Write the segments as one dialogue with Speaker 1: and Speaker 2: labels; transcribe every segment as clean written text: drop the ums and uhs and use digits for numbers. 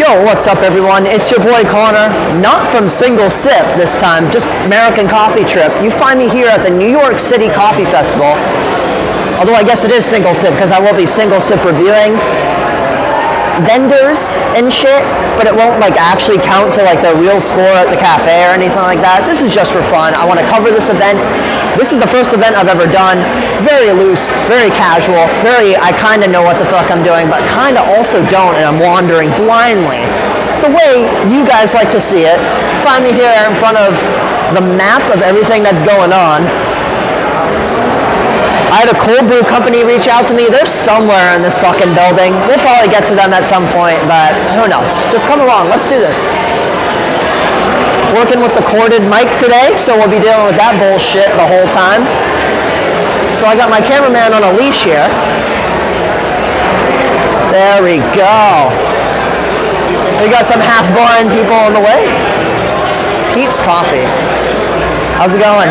Speaker 1: Yo, what's up everyone? It's your boy Connor, not from Singlesip this time, just American Coffee Trip. You find me here at the New York City Coffee Festival. Although I guess it is Singlesip because I will be Singlesip reviewing vendors and shit, but it won't like actually count to like the real score at the cafe or anything like that. This is just for fun. I want to cover this event. This is the first event I've ever done. Very loose, very casual, I kind of know what the fuck I'm doing, but kind of also don't, and I'm wandering blindly. The way you guys like to see it. Find me here in front of the map of everything that's going on. I had a cold brew company reach out to me. They're somewhere in this fucking building. We'll probably get to them at some point, but who knows? Just come along, let's do this. Working with the corded mic today, so we'll be dealing with that bullshit the whole time. So I got my cameraman on a leash here. There we go. We got some half-blind people on the way. Pete's Coffee. How's it going?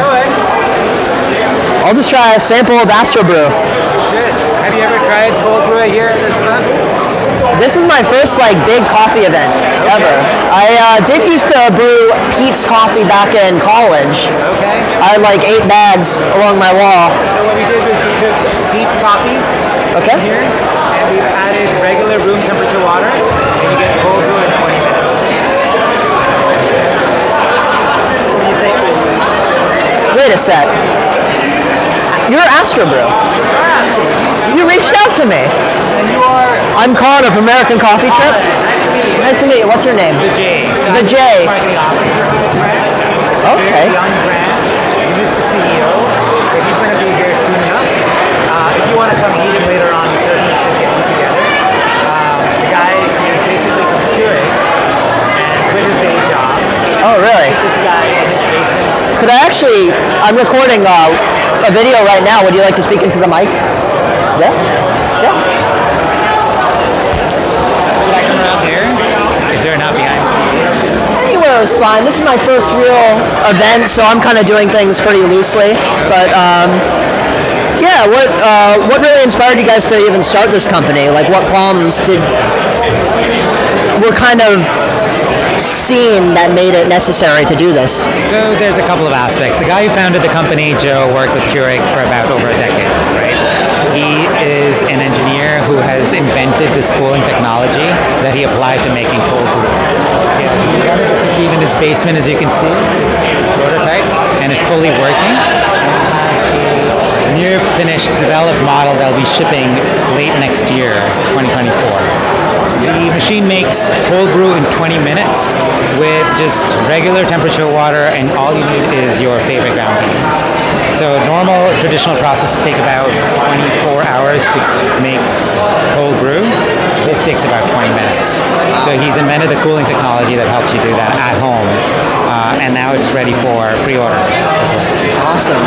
Speaker 1: I'll just try a sample of Astro Brew.
Speaker 2: Shit. Have you ever tried cold brew here at this event?
Speaker 1: This is my first like big coffee event ever. I did used to brew Pete's Coffee back in college.
Speaker 2: Okay.
Speaker 1: I had like 8 bags along my wall.
Speaker 2: So what we did was we took Pete's Coffee here, and we've added regular room temperature water, and you get cold brew in 20 minutes. What do you think?
Speaker 1: Wait a sec. You're Astro Brew. You reached out to me.
Speaker 2: And you are?
Speaker 1: I'm Connor from American Coffee Trip.
Speaker 2: Nice to meet you.
Speaker 1: Nice to meet you. What's your name?
Speaker 2: The J. So
Speaker 1: The
Speaker 2: I'm
Speaker 1: J.
Speaker 2: the marketing officer for this brand. It's a
Speaker 1: Okay.
Speaker 2: very young brand. He is the CEO, but he's going to be here soon enough. If you want to come meet him later on, we certainly should get you together. The guy is basically from Keurig and quit his day job.
Speaker 1: Oh, really?
Speaker 2: This guy in his basement.
Speaker 1: Could I actually, I'm recording a video right now. Would you like to speak into the mic? Yeah? Yeah.
Speaker 2: Should I come around here? Is there not behind me?
Speaker 1: Anywhere is fine. This is my first real event, so I'm kind of doing things pretty loosely. But yeah, what really inspired you guys to even start this company? Like, what problems were kind of seen that made it necessary to do this?
Speaker 2: So there's a couple of aspects. The guy who founded the company, Joe, worked with Keurig for about over a decade, right? He is an engineer who has invented this cooling technology that he applied to making cold brew. He has this machine in his basement, as you can see, prototype, and it's fully working. Near finished developed model that'll be shipping late next year, 2024. The machine makes cold brew in 20 minutes with just regular temperature water, and all you need is your favorite ground beans. So normal traditional processes take about 24 hours to make cold brew. This takes about 20 minutes. So he's invented the cooling technology that helps you do that at home, and now it's ready for pre-order as well.
Speaker 1: Awesome.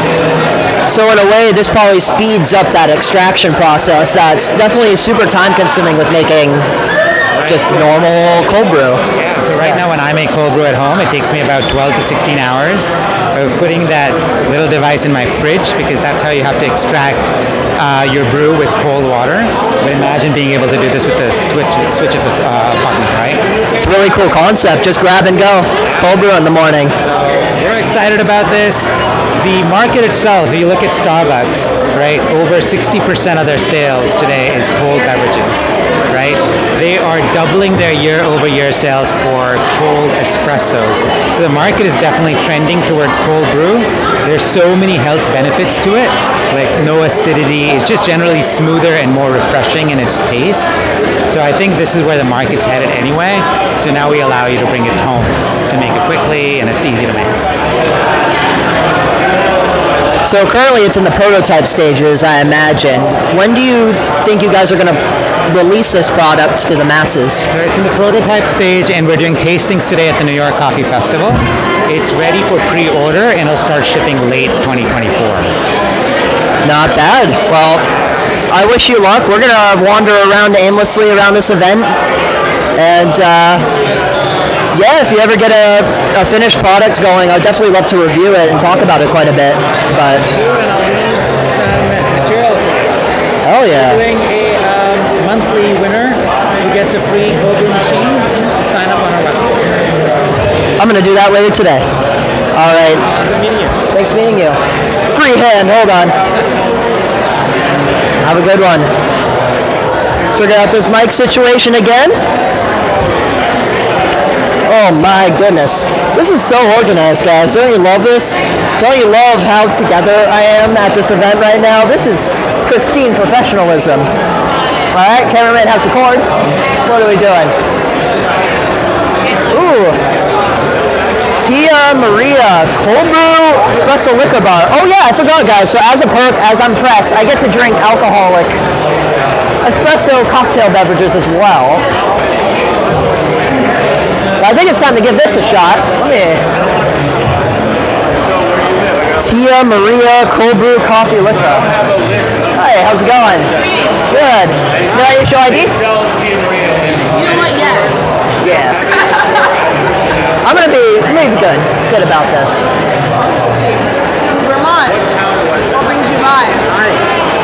Speaker 1: So in a way, this probably speeds up that extraction process. That's definitely super time consuming with making just normal cold brew.
Speaker 2: Yeah, so right now when I make cold brew at home, it takes me about 12 to 16 hours of putting that little device in my fridge, because that's how you have to extract your brew with cold water. But imagine being able to do this with the switch of the button, right?
Speaker 1: It's a really cool concept. Just grab and go. Cold brew in the morning.
Speaker 2: So we're excited about this. The market itself, if you look at Starbucks, right, over 60% of their sales today is cold beverages, right? They are doubling their year-over-year sales for cold espressos. So the market is definitely trending towards cold brew. There's so many health benefits to it, like no acidity. It's just generally smoother and more refreshing in its taste. So I think this is where the market's headed anyway. So now we allow you to bring it home to make it quickly, and it's easy to make.
Speaker 1: So currently it's in the prototype stages, I imagine. When do you think you guys are going to release this product to the masses?
Speaker 2: So it's in the prototype stage, and we're doing tastings today at the New York Coffee Festival. It's ready for pre-order, and it'll start shipping late 2024.
Speaker 1: Not bad. Well, I wish you luck. We're going to wander around aimlessly around this event. And yeah, if you ever get a finished product going, I'd definitely love to review it and talk about it quite a bit. But
Speaker 2: And I'll leave some material for you.
Speaker 1: Oh yeah.
Speaker 2: We're doing a monthly winner who gets a free cold brew machine. sign up on our website.
Speaker 1: I'm gonna do that later today. All right.
Speaker 2: Good meeting you.
Speaker 1: Thanks meeting you. Free hand. Hold on. Have a good one. Let's figure out this mic situation again. Oh my goodness. This is so organized, guys. Don't you love this? Don't you love how together I am at this event right now? This is pristine professionalism. All right, cameraman has the cord. What are we doing? Ooh. Tia Maria Cold Brew Espresso Liquor Bar. Oh yeah, I forgot, guys. So as a perk, as I'm pressed, I get to drink alcoholic espresso cocktail beverages as well. I think it's time to give this a shot. Let me. Tia Maria Cold Brew Coffee Liquor. Hey, how's it going? Good. Can I show ID?
Speaker 3: You know what? Yes.
Speaker 1: Yes. I'm gonna be good about this.
Speaker 3: Vermont. What brings you by?
Speaker 4: Hi,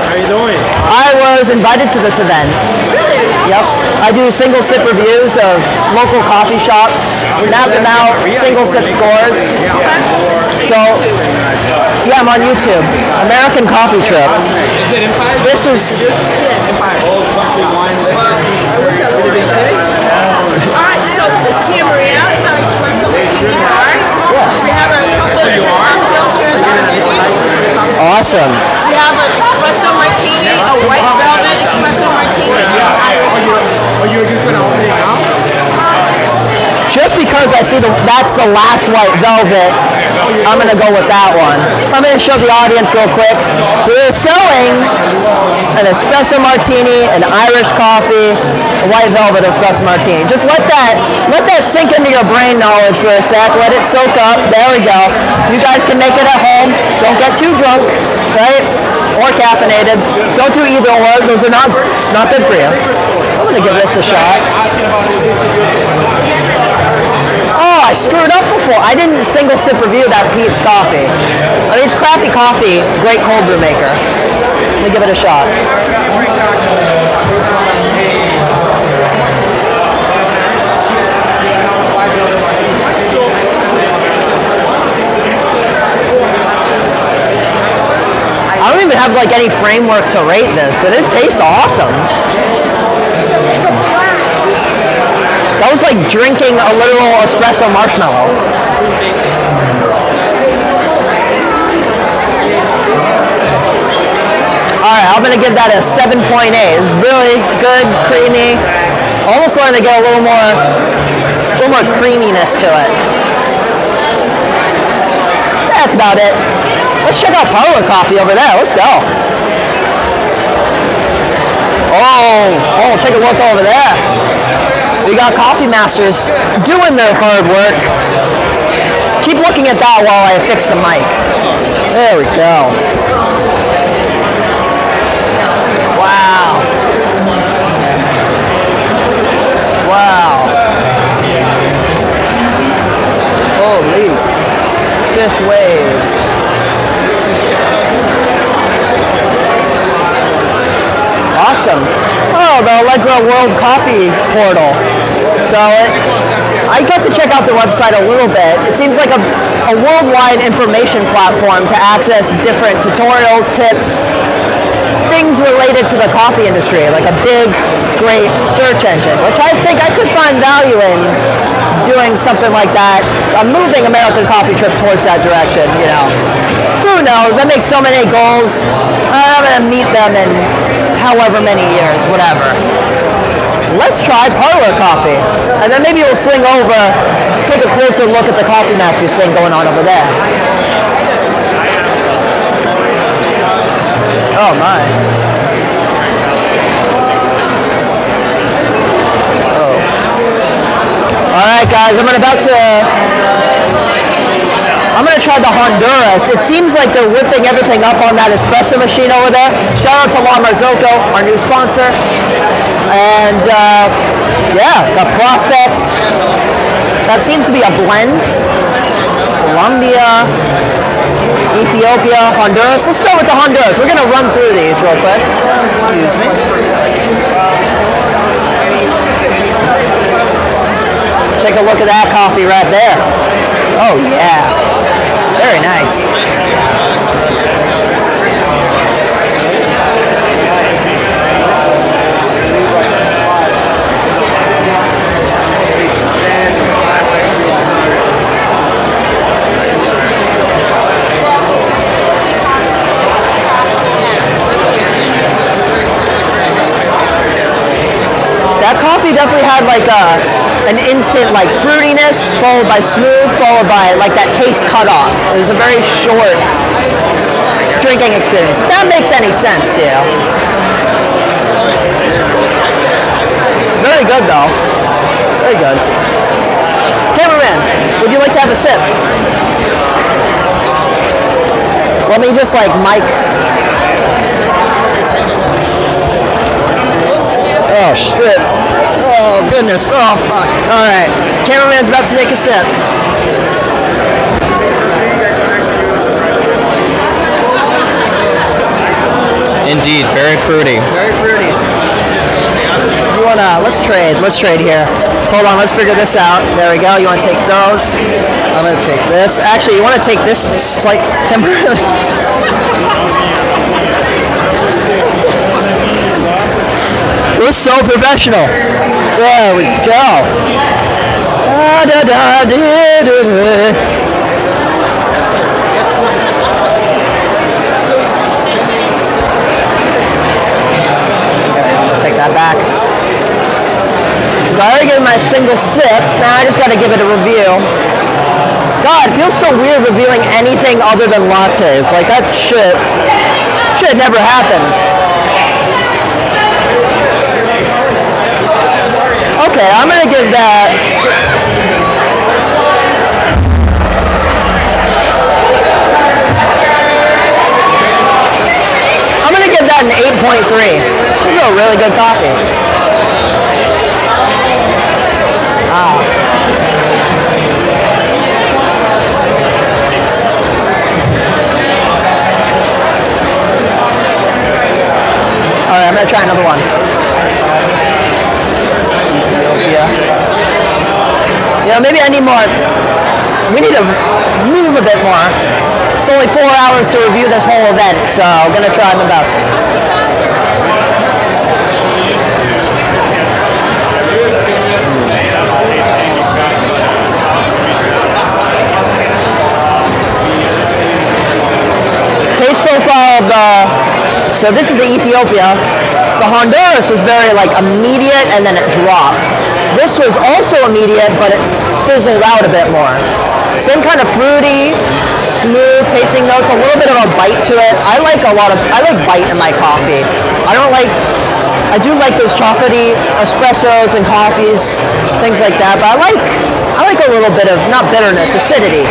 Speaker 4: how you doing?
Speaker 1: I was invited to this event.
Speaker 3: Really?
Speaker 1: Yep. I do single sip reviews of local coffee shops, map them out, single sip scores. So, yeah, I'm on YouTube. American Coffee Trip. This is.
Speaker 3: Alright, so this is Tia Maria. It's our espresso martini bar. We have a couple of cocktails here on the menu.
Speaker 1: Awesome.
Speaker 3: We have an espresso martini, a white velvet espresso martini, and an Irish coffee.
Speaker 4: Oh, you were just gonna open it now?
Speaker 1: Just because I see that's the last white velvet, I'm gonna go with that one. I'm gonna show the audience real quick. So they're selling an espresso martini, an Irish coffee, a white velvet espresso martini. Just let that sink into your brain knowledge for a sec. Let it soak up. There we go. You guys can make it at home. Don't get too drunk, right? Or caffeinated. Don't do either or. Those are not. It's not good for you. I'm gonna give this a shot. Oh, I screwed up before. I didn't single sip review that Pete's coffee. I mean, it's crappy coffee, great cold brew maker. Let me give it a shot. I don't even have like any framework to rate this, but it tastes awesome. That was like drinking a literal espresso marshmallow. Alright, I'm gonna give that a 7.8. It's really good, creamy. Almost starting to get a little more creaminess to it. That's about it. Let's check out Parlor Coffee over there. Let's go. Oh, take a look over there. We got coffee masters doing their hard work. Keep looking at that while I fix the mic. There we go. Wow. Wow. Holy. Fifth wave. Awesome. Oh, the Allegro World Coffee portal. So I got to check out the website a little bit. It seems like a worldwide information platform to access different tutorials, tips, things related to the coffee industry, like a big, great search engine, which I think I could find value in doing something like that. I'm moving American Coffee Trip towards that direction, you know. Who knows? I make so many goals. I'm going to meet them in however many years, whatever. Let's try Parlor Coffee. And then maybe we'll swing over, take a closer look at the Coffee Masters thing going on over there. Oh my. Oh. Alright guys, I'm about to try the Honduras. It seems like they're whipping everything up on that espresso machine over there. Shout out to La Marzocco, our new sponsor. And yeah, got Prospect. That seems to be a blend. Colombia, Ethiopia, Honduras. Let's start with the Honduras. We're gonna run through these real quick. Excuse me. Take a look at that coffee right there. Oh yeah, very nice. That coffee definitely had like an instant like fruitiness, followed by smooth, followed by like that taste cut off. It was a very short drinking experience. If that makes any sense to you. Very good though. Very good. Cameraman, would you like to have a sip? Let me just like mic. Oh shit. Oh goodness. Oh fuck. Alright. Cameraman's about to take a sip.
Speaker 5: Indeed, very fruity.
Speaker 1: Very fruity. You wanna let's trade here. Hold on, let's figure this out. There we go. You wanna take those? I'm gonna take this. Actually, you wanna take this slight temporarily. We're so professional. There we go. Take that back. So I already gave my single sip. Now I just got to give it a review. God, it feels so weird reviewing anything other than lattes. Like that shit never happens. Okay, I'm gonna give that. I'm gonna give that an 8.3. This is a really good coffee. All right, I'm gonna try another one. Yeah, maybe I need more. We need to move a bit more. It's only 4 hours to review this whole event, so I'm gonna try my best. Taste profile of so this is the Ethiopia. The Honduras was very like immediate and then it dropped. This was also immediate, but it's fizzled out a bit more. Same kind of fruity, smooth tasting notes, a little bit of a bite to it. I like bite in my coffee. I do like those chocolatey espressos and coffees, things like that, but I like a little bit of, not bitterness, acidity.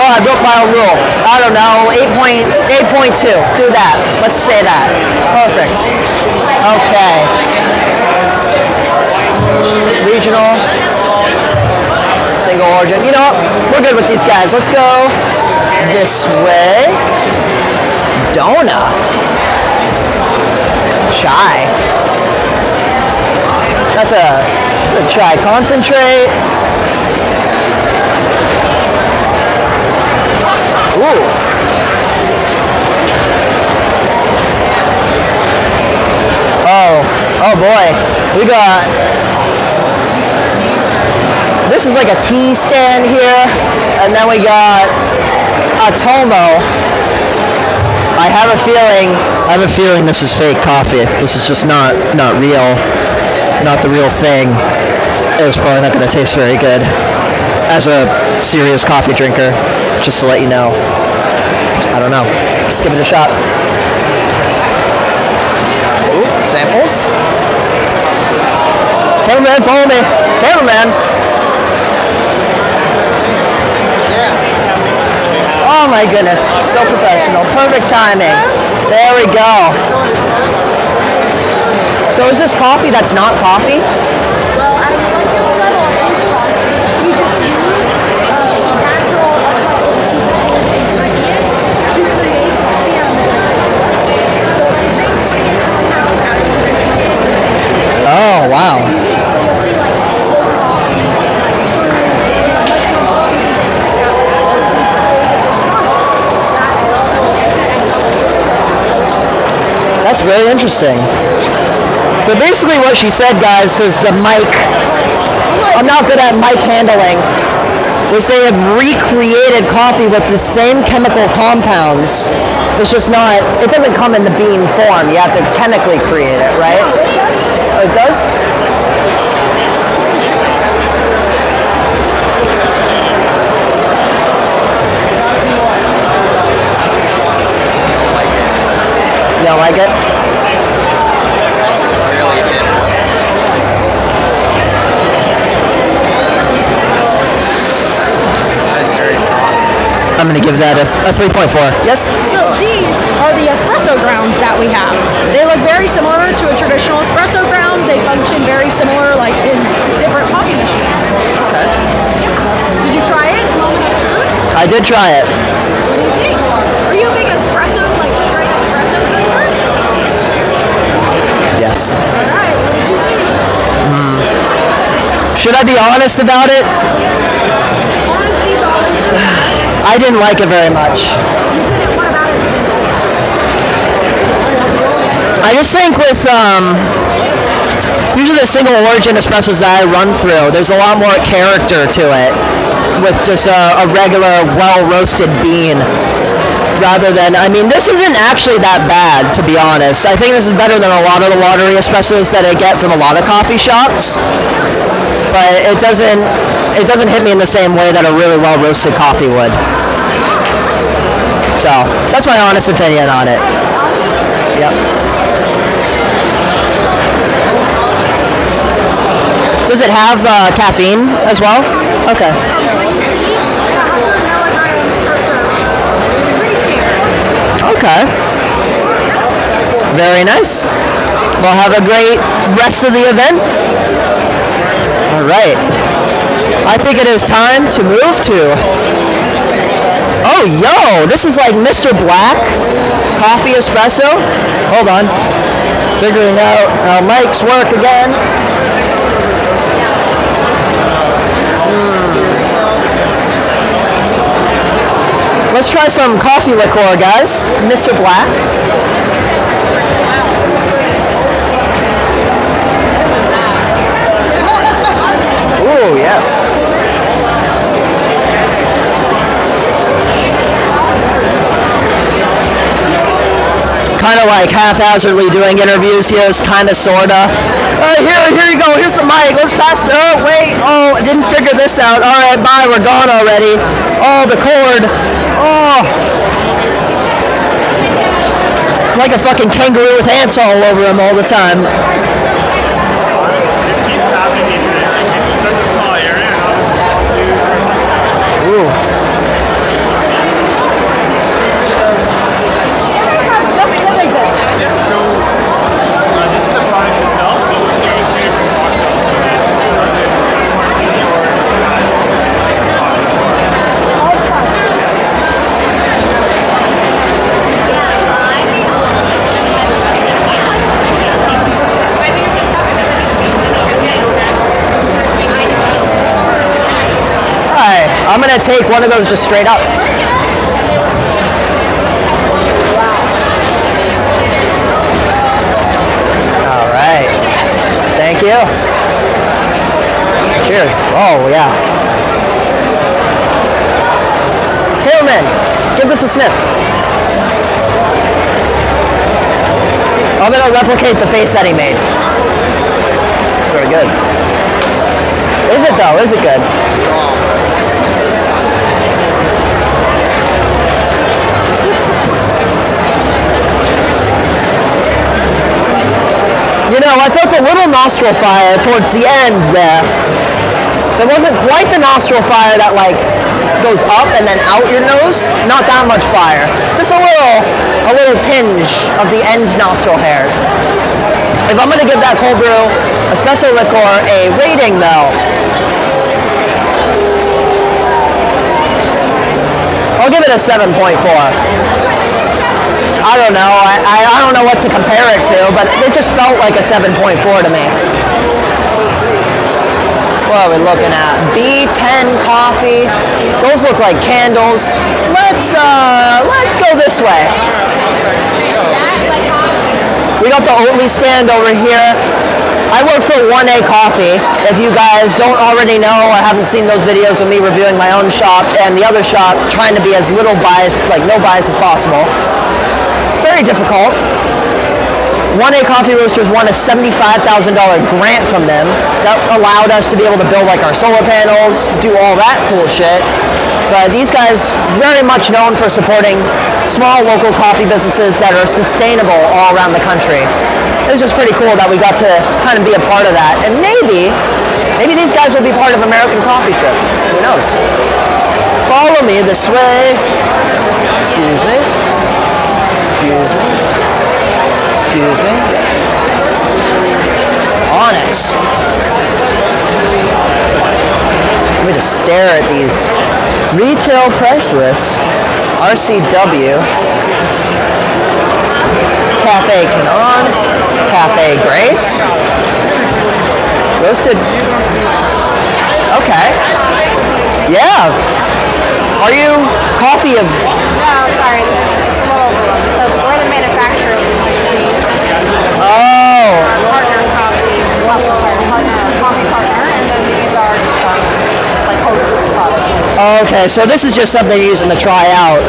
Speaker 1: Oh, I broke my own rule. I don't know, 8.2. Do that. Let's say that. Perfect. Okay. Regional. Single origin. You know what? We're good with these guys. Let's go this way. Dona. Chai. That's a chai concentrate. Ooh. Oh boy. We got, this is like a tea stand here, and then we got Atomo. I have a feeling this is fake coffee. This is just not real, not the real thing. It's probably not going to taste very good. As a serious coffee drinker, just to let you know. I don't know. Just give it a shot. Ooh, samples. Cameraman, follow me. Cameraman. Oh my goodness. So professional. Perfect timing. There we go. So is this coffee that's not coffee?
Speaker 6: Well, I don't like it at all. It's coffee. We just use natural ingredients to create coffee on the molecular level. So it's the same 28 compounds as traditional coffee.
Speaker 1: Interesting. So basically what she said, guys, is the mic, I'm not good at mic handling, was they have recreated coffee with the same chemical compounds. It's just not, it doesn't come in the bean form. You have to chemically create it, right? Oh, it does? You don't like it? I'm going to give that a 3.4. Yes?
Speaker 6: So these are the espresso grounds that we have. They look very similar to a traditional espresso ground. They function very similar, like in different coffee machines.
Speaker 1: Okay.
Speaker 6: Yeah. Did you try it? The moment of truth?
Speaker 1: I did try it.
Speaker 6: What do you think? Are you a big espresso, like straight espresso drinker?
Speaker 1: Yes.
Speaker 6: All right. What did you think?
Speaker 1: Should I be honest about it?
Speaker 6: Honesty's always the best.
Speaker 1: I didn't like it very much.
Speaker 6: You didn't. What about it?
Speaker 1: I just think with usually the single origin espressos that I run through, there's a lot more character to it with just a regular well-roasted bean rather than, I mean, this isn't actually that bad, to be honest. I think this is better than a lot of the watery espressos that I get from a lot of coffee shops, but it doesn't hit me in the same way that a really well-roasted coffee would. So, that's my honest opinion on it. Yep. Does it have caffeine as well? Okay. Okay. Very nice. Well, have a great rest of the event. All right. I think it is time to move to. Oh, yo, this is like Mr. Black coffee espresso. Hold on. Figuring out how mics work again. Let's try some coffee liqueur, guys. Mr. Black. Ooh, yes. Kind of like haphazardly doing interviews here, is kind of, sorta. Here you go. Here's the mic. Let's pass. Oh, wait. Oh, I didn't figure this out. All right, bye. We're gone already. Oh, the cord. Oh. Like a fucking kangaroo with ants all over him all the time. Ooh.
Speaker 4: Yeah, so this is the product itself, but we're serving two different cocktails. Does it espresso martini or casual
Speaker 1: Alright, I'm gonna take one of those just straight up. Alright. Thank you. Cheers. Oh, yeah. Hillman, give this a sniff. I'm gonna replicate the face that he made. It's very good. Is it though? Is it good? You know, I felt a little nostril fire towards the end there. It wasn't quite the nostril fire that like goes up and then out your nose. Not that much fire. Just a little tinge of the end nostril hairs. If I'm gonna give that cold brew espresso liqueur a rating though, I'll give it a 7.4. I don't know. I don't know what to compare it to, but it just felt like a 7.4 to me. What are we looking at? B10 coffee. Those look like candles. Let's go this way. We got the Oatly stand over here. I work for 1A Coffee. If you guys don't already know or haven't seen those videos of me reviewing my own shop and the other shop, trying to be as little biased, like no bias as possible. Very difficult. 1A Coffee Roasters won a $75,000 grant from them that allowed us to be able to build like our solar panels, do all that cool shit. But these guys very much known for supporting small local coffee businesses that are sustainable all around the country. It was just pretty cool that we got to kind of be a part of that. And maybe these guys will be part of American Coffee Trip. Who knows? Follow me this way. Excuse me. Excuse me. Excuse me. Onyx. Let me just stare at these retail price lists. RCW. Cafe Canon. Cafe Grace. Roasted. Okay. Yeah. Are you coffee of...
Speaker 6: No, sorry, it's a little overwhelmed. So we're the manufacturer of the machine.
Speaker 1: Oh.
Speaker 6: Partner coffee partner, and then these are like hosted products.
Speaker 1: Okay, so this is just something you're using to try out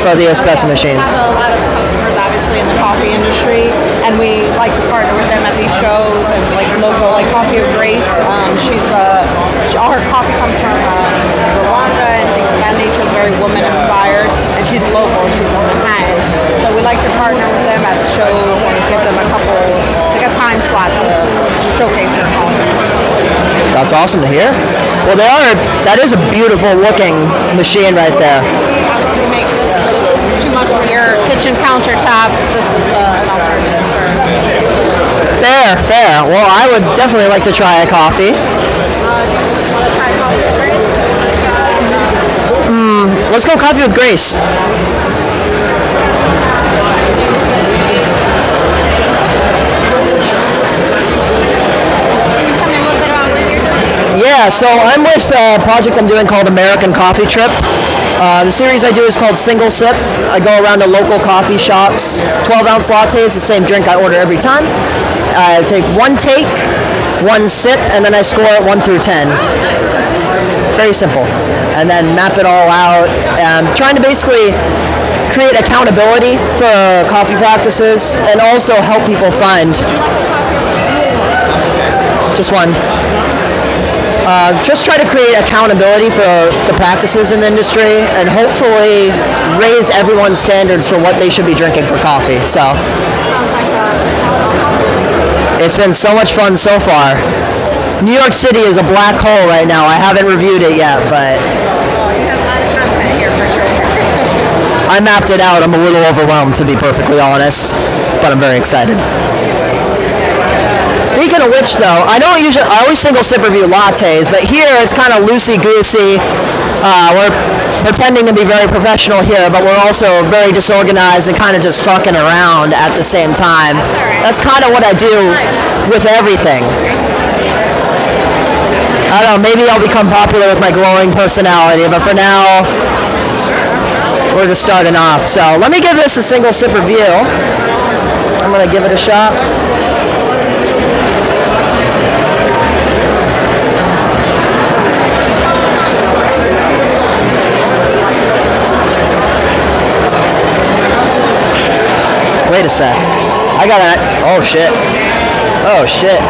Speaker 1: for the espresso machine.
Speaker 6: We have a lot of customers, obviously, in the coffee industry, and we like to partner with them at these shows and like local, like Coffee of Grace. All her coffee comes from Rwanda and things of that nature. It's very woman inspired, and she's local. She's in Manhattan, so we like to partner with them at the shows and give them a time slot to showcase their coffee.
Speaker 1: That's awesome to hear. Well, that is a beautiful looking machine right there.
Speaker 6: We obviously make this, but if this is too much for your kitchen countertop, this is an alternative.
Speaker 1: Fair. Well, I would definitely like to try a coffee.
Speaker 6: Do you want to try coffee with Grace?
Speaker 1: Let's go coffee with Grace. Yeah, so I'm with a project I'm doing called American Coffee Trip. The series I do is called Singlesip. I go around to local coffee shops. 12-ounce lattes, the same drink I order every time. I take one take, one sip, and then I score it 1 through 10. Very simple. And then map it all out. Trying to basically create accountability for coffee practices and also help people find just one. Just try to create accountability for the practices in the industry and hopefully raise everyone's standards for what they should be drinking for coffee. So it's been so much fun so far. New York City is a black hole right now. I haven't reviewed it yet, but
Speaker 6: You have a lot of content here for sure.
Speaker 1: I mapped it out. I'm a little overwhelmed, to be perfectly honest, but I'm very excited. Speaking of which, though, I always single sip review lattes, but here it's kind of loosey-goosey. We're pretending to be very professional here, but we're also very disorganized and kind of just fucking around at the same time. That's kind of what I do with everything. I don't know, maybe I'll become popular with my glowing personality, but for now, we're just starting off. So let me give this a single sip review. I'm going to give it a shot. Wait a sec. Oh shit.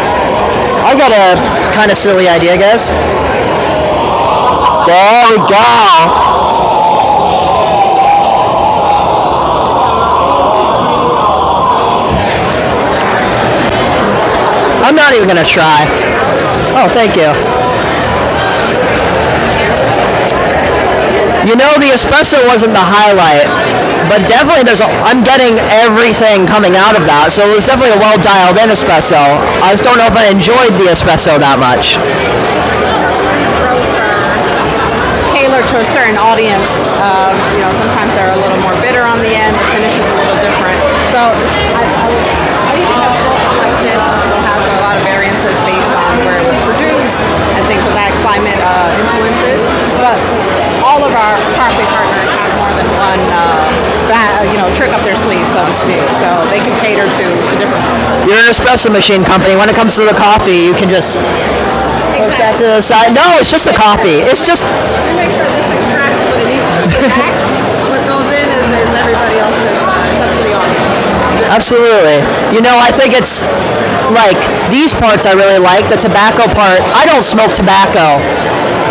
Speaker 1: I got a kind of silly idea, guys. There we go. I'm not even gonna try. Oh, thank you. You know, the espresso wasn't the highlight, but definitely I'm getting everything coming out of that, so it was definitely a well dialed in espresso. I just don't know if I enjoyed the espresso that much.
Speaker 6: Tailored to a certain audience. Sometimes they're a little more bitter on the end. The finish is a little different. So I think that slope like this also has a lot of variances based on where it was produced and things of that climate influences. But all of our coffee partners have more than one trick up their sleeve, so to speak. So they can cater to different
Speaker 1: espresso machine company. When it comes to the coffee, you can just push that to the side. No, it's just the coffee. It's just
Speaker 6: Make sure this extracts what it needs to extract. What goes in is everybody else's. It's up to the audience.
Speaker 1: absolutely. You know, I think it's like these parts I really like. The tobacco part. I don't smoke tobacco,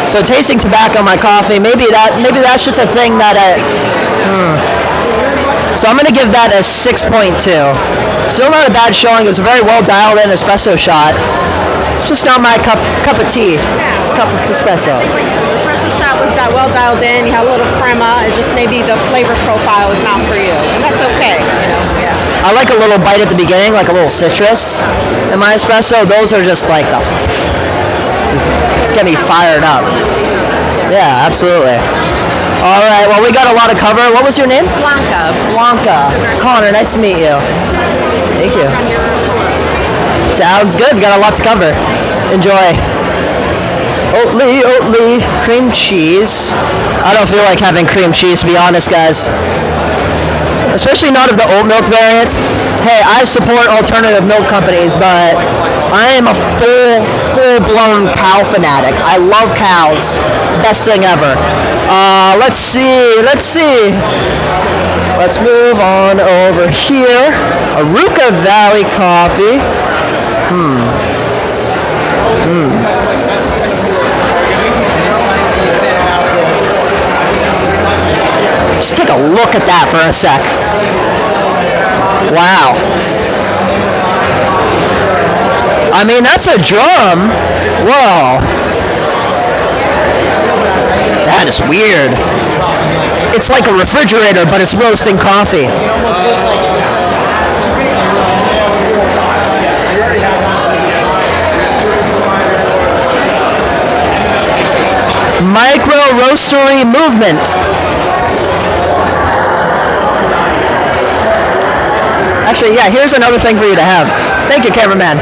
Speaker 1: so tasting tobacco in my coffee. Maybe that's just a thing that So I'm gonna give that a 6.2. Still not a bad showing. It was a very well dialed in espresso shot. Just not my cup of tea. Cup of espresso.
Speaker 6: The espresso shot was well dialed in. You had a little crema. It's just maybe the flavor profile is not for you, and that's okay. Yeah.
Speaker 1: I like a little bite at the beginning, like a little citrus in my espresso. Those are just like it's getting me fired up. Yeah, absolutely. All right, well, we got a lot to cover. What was your name?
Speaker 6: Blanca.
Speaker 1: Blanca. Connor, nice to meet you. Thank you. Sounds good. We got a lot to cover. Enjoy. Oatly, cream cheese. I don't feel like having cream cheese, to be honest, guys. Especially not of the oat milk variant. Hey, I support alternative milk companies, but I am a full-blown cow fanatic. I love cows. Best thing ever. Let's see. Let's move on over here. Aruka Valley Coffee. Just take a look at that for a sec. Wow. I mean, that's a drum. Whoa. That is weird. It's like a refrigerator, but it's roasting coffee. Micro roastery movement. Actually, yeah, here's another thing for you to have. Thank you, cameraman.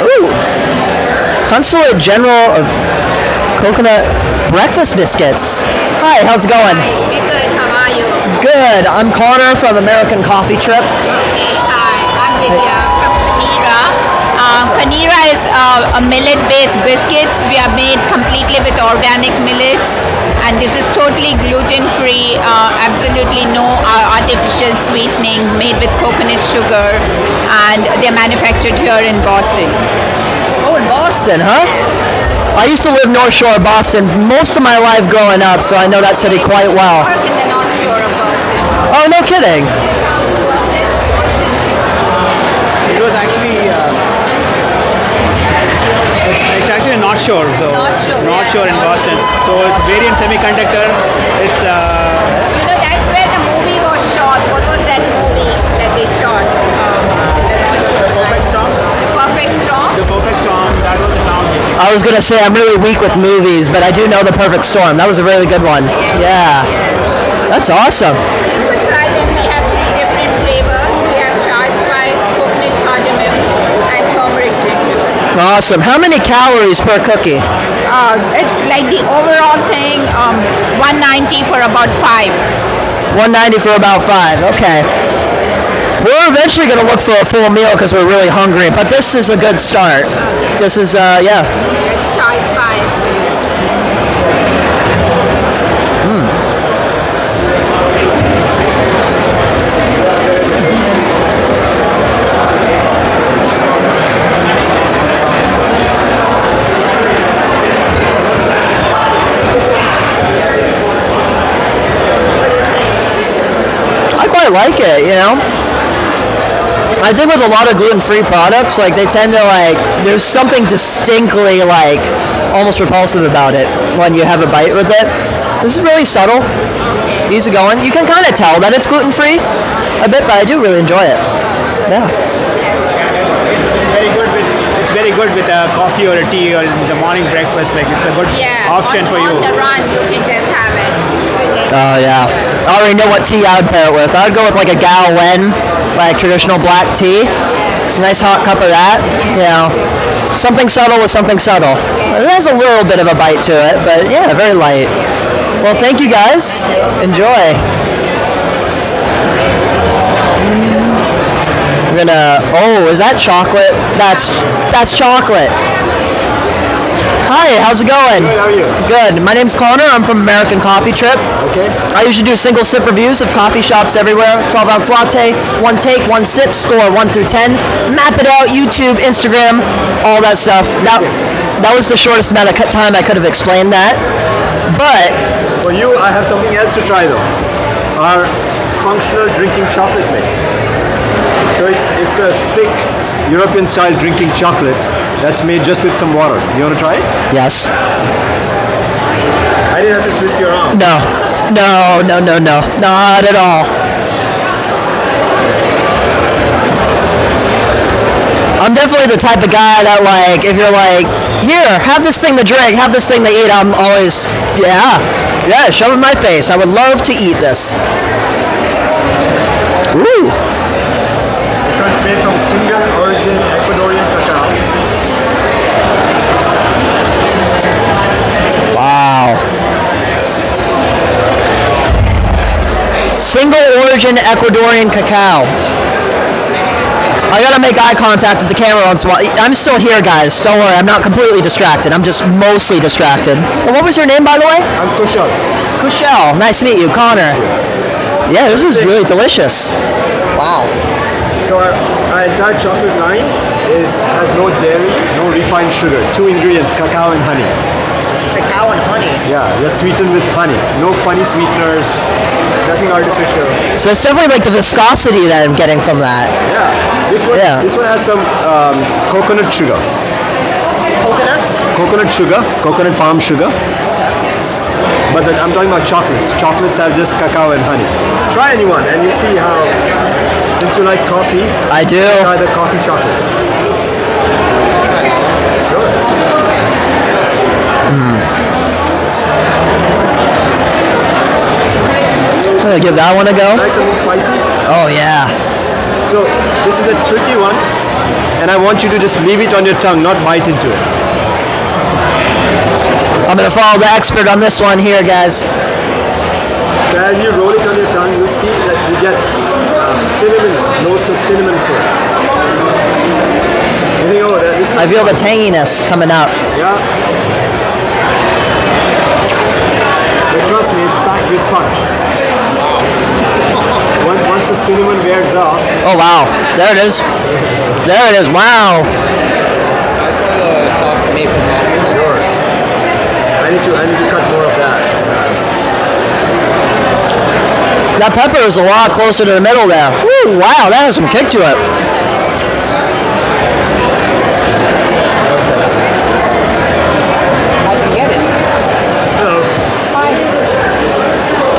Speaker 1: Ooh. Consulate General of Coconut Breakfast Biscuits. Hi, how's it going?
Speaker 7: Hi, we're good. How are you?
Speaker 1: Good. I'm Connor from American Coffee Trip.
Speaker 7: Okay, hi. I'm Vidya from Kanira. Kanira is a millet-based biscuits. We are made completely with organic millets, and this is totally gluten-free. Absolutely no artificial sweetening. Made with coconut sugar, and they're manufactured here in Boston.
Speaker 1: Oh, in Boston, huh? I used to live North Shore of Boston most of my life growing up, so I know that city quite well.
Speaker 7: Work in the North Shore of Boston.
Speaker 1: Oh, no kidding.
Speaker 4: It was actually it's actually North Shore, so
Speaker 7: North Shore,
Speaker 4: in
Speaker 7: North
Speaker 4: Boston.
Speaker 7: Shore.
Speaker 4: So it's Variant Semiconductor. It's
Speaker 7: You know, that's where the movie was shot. What was that movie that they shot? In the North Shore,
Speaker 4: Perfect Storm.
Speaker 7: The Perfect Storm.
Speaker 4: The Perfect Storm. That was the town basically.
Speaker 1: I was going to say I'm really weak with movies, but I do know The Perfect Storm. That was a really good one. Yeah. That's awesome.
Speaker 7: You could try them. We have 3 different flavors. We have chai spice, coconut cardamom, and turmeric ginger.
Speaker 1: Awesome. How many calories per cookie?
Speaker 7: It's like the overall thing, 190 for about 5.
Speaker 1: 190 for about 5. Okay. We're eventually going to look for a full meal because we're really hungry, but this is a good start. This is, yeah.
Speaker 7: It's chai spice for you.
Speaker 1: I quite like it, you know? I think with a lot of gluten-free products, like they tend to there's something distinctly almost repulsive about it when you have a bite with it. This is really subtle, easy going. You can kind of tell that it's gluten-free a bit, but I do really enjoy it. Yeah.
Speaker 4: It's very good with a coffee or a tea or the morning breakfast. Like it's a good option for you.
Speaker 7: On the run, you can just have it. It's really
Speaker 1: Oh yeah. I already know what tea I'd pair it with. I'd go with like a Gal Wen, like traditional black tea. It's a nice hot cup of that. You know, something subtle with something subtle. It has a little bit of a bite to it, but yeah, very light. Well, thank you guys. Enjoy. We're gonna. Oh, is that chocolate? That's chocolate. Hi, how's it going?
Speaker 8: Good, how are you?
Speaker 1: Good. My name's Connor. I'm from American Coffee Trip.
Speaker 8: Okay.
Speaker 1: I usually do single sip reviews of coffee shops everywhere. 12-ounce latte, one take, one sip, score 1 through 10. Map it out, YouTube, Instagram, all that stuff. That was the shortest amount of time I could have explained that. But
Speaker 8: For you, I have something else to try though. Our functional drinking chocolate mix. So it's a thick European style drinking chocolate that's made just with some water. You want to try it?
Speaker 1: yes.
Speaker 8: I didn't have to twist your arm.
Speaker 1: No. Not at all. I'm definitely the type of guy that, like, if you're like, here, have this thing to drink, have this thing to eat, I'm always, yeah, shove it in my face. I would love to eat this. Ooh.
Speaker 8: This one's made from single origin Ecuadorian cacao.
Speaker 1: Wow. Single origin Ecuadorian cacao. I gotta make eye contact with the camera once in a while. I'm still here, guys. Don't worry, I'm not completely distracted. I'm just mostly distracted. And what was your name, by the way?
Speaker 8: I'm Kushal.
Speaker 1: Kushel. Nice to meet you, Connor. Yeah, this is really delicious. Wow.
Speaker 8: So our entire chocolate line has no dairy, no refined sugar. 2 ingredients, cacao and honey.
Speaker 1: Cacao and honey.
Speaker 8: Yeah, just sweetened with honey. No funny sweeteners, nothing artificial.
Speaker 1: So it's definitely like the viscosity that I'm getting from that.
Speaker 8: Yeah, this one has some coconut sugar.
Speaker 1: Coconut?
Speaker 8: Coconut palm sugar. But I'm talking about chocolates. Chocolates have just cacao and honey. Try anyone and you see how, since you like coffee,
Speaker 1: I do.
Speaker 8: try the coffee chocolate. Sure.
Speaker 1: I'm gonna give that one a go.
Speaker 8: Like something spicy?
Speaker 1: Oh yeah.
Speaker 8: So this is a tricky one, and I want you to just leave it on your tongue, not bite into it.
Speaker 1: I'm gonna follow the expert on this one here, guys.
Speaker 8: So as you roll it on your tongue, you'll see that you get cinnamon, notes of cinnamon first. You think, oh, this is
Speaker 1: I feel the tanginess coming up.
Speaker 8: Yeah. But trust me, it's packed with punch. Once the cinnamon wears off,
Speaker 1: Oh wow. There it is. There it is. Wow.
Speaker 8: sure. I need to cut more of that.
Speaker 1: That pepper is a lot closer to the middle there. Woo, wow, that has some kick to it.
Speaker 6: I can get it.
Speaker 8: Hello.
Speaker 6: Hi.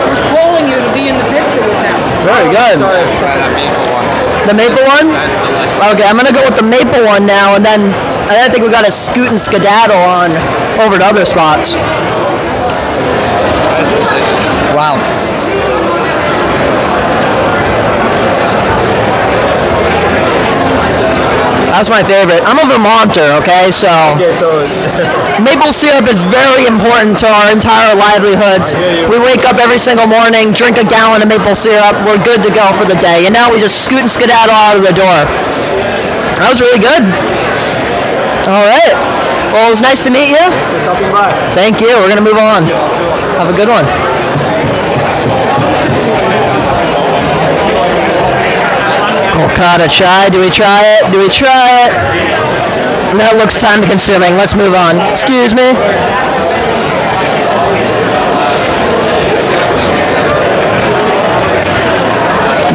Speaker 6: Who's calling you to be in the picture with them?
Speaker 1: Very good.
Speaker 8: Sorry.
Speaker 5: Try that maple one.
Speaker 1: The maple one?
Speaker 5: That's delicious.
Speaker 1: Okay, I'm gonna go with the maple one now, and then I think we gotta scoot and skedaddle on over to other spots.
Speaker 5: That's delicious.
Speaker 1: Wow. That's my favorite. I'm a Vermonter, okay? So
Speaker 8: Okay, so
Speaker 1: maple syrup is very important to our entire livelihoods.
Speaker 8: I hear you.
Speaker 1: We wake up every single morning, drink a gallon of maple syrup, we're good to go for the day. And now we just scoot and skedaddle out of the door. That was really good. All right. Well, it was nice to meet you.
Speaker 8: thanks for stopping by.
Speaker 1: Thank you. We're going to move on. Have a good one. Kolkata chai. Do we try it? Do we try it? That looks time consuming. Let's move on. Excuse me.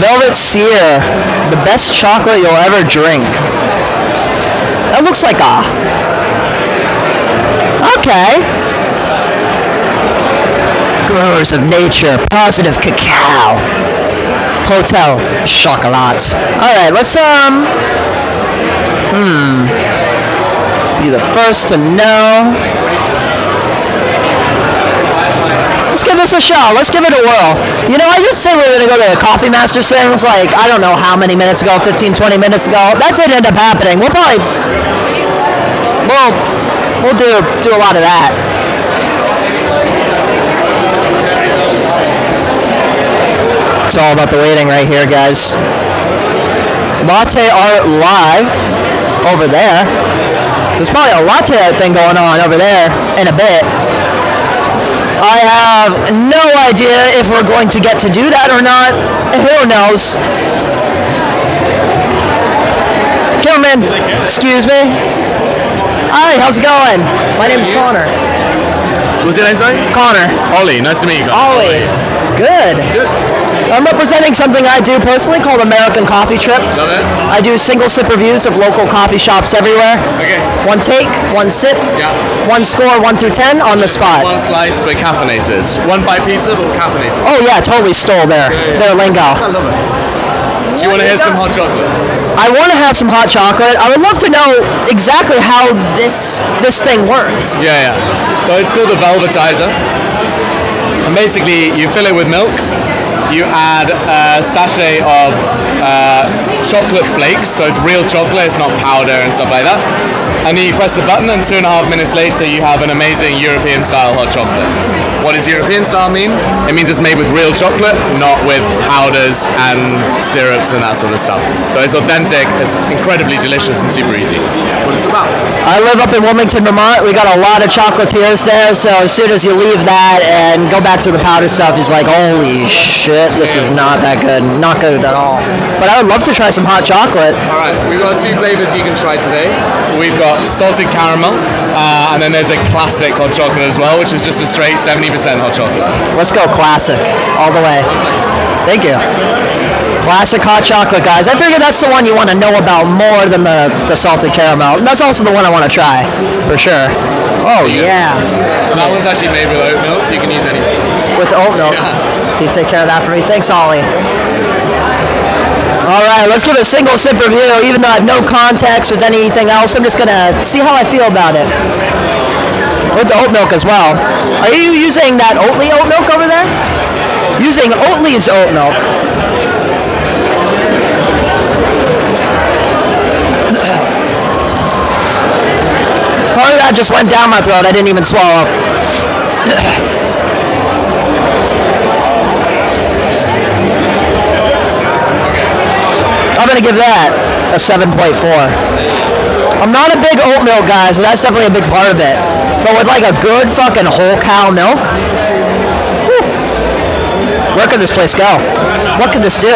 Speaker 1: Velvet Sear. The best chocolate you'll ever drink. That looks like a... Okay. Growers of Nature, Positive Cacao, Hotel Chocolat. All right, let's be the first to know. Let's give this a shot. Let's give it a whirl. You know, I did say we were going to go to the Coffee Masters things, like, I don't know how many minutes ago, 15, 20 minutes ago. That did end up happening. We'll probably... We'll do a lot of that. It's all about the waiting right here, guys. Latte art live over there. There's probably a latte art thing going on over there in a bit. I have no idea if we're going to get to do that or not. Who knows? Gentlemen, excuse me. Hi, how's it going? My name is Connor.
Speaker 9: What's your name, sorry?
Speaker 1: Connor.
Speaker 9: Ollie, nice to meet you guys.
Speaker 1: Ollie. Good. I'm representing something I do personally called American Coffee Trip.
Speaker 9: Love it.
Speaker 1: I do single sip reviews of local coffee shops everywhere.
Speaker 9: Okay.
Speaker 1: One take, one sip,
Speaker 9: Yeah.
Speaker 1: one score, 1 through 10 on the spot.
Speaker 9: One slice, but caffeinated. One bite pizza, but caffeinated.
Speaker 1: Oh yeah, totally stole their lingo.
Speaker 9: I love it. Do you want to hear some hot chocolate?
Speaker 1: I want to have some hot chocolate. I would love to know exactly how this thing works.
Speaker 9: Yeah. So it's called a velvetizer. And basically, you fill it with milk. You add a sachet of chocolate flakes, so it's real chocolate, it's not powder and stuff like that. And then you press the button, and 2.5 minutes later, you have an amazing European-style hot chocolate. What does European style mean? It means it's made with real chocolate, not with powders and syrups and that sort of stuff. So it's authentic, it's incredibly delicious and super easy. That's what it's about.
Speaker 1: I live up in Wilmington, Vermont. We got a lot of chocolatiers there, so as soon as you leave that and go back to the powder stuff, it's like, holy shit, this is not that good. Not good at all. But I would love to try some hot chocolate.
Speaker 9: All right, we've got 2 flavors you can try today. We've got salted caramel, and then there's a classic hot chocolate as well, which is just a straight 70% hot chocolate.
Speaker 1: Let's go classic all the way. Thank you. Classic hot chocolate, guys. I figure that's the one you want to know about more than the salted caramel. And that's also the one I want to try, for sure. Oh, yeah.
Speaker 9: So that one's actually made with oat milk. You can use anything.
Speaker 1: With oat milk. Can you take care of that for me? Thanks, Ollie. All right, let's give a single sip review. Even though I have no context with anything else, I'm just going to see how I feel about it. With the oat milk as well. Are you using that Oatly oat milk over there? Using Oatly's oat milk. Part of that just went down my throat. I didn't even swallow. I'm going to give that a 7.4. I'm not a big oat milk guy, so that's definitely a big part of it. But with like a good fucking whole cow milk, whew, where could this place go? What could this do?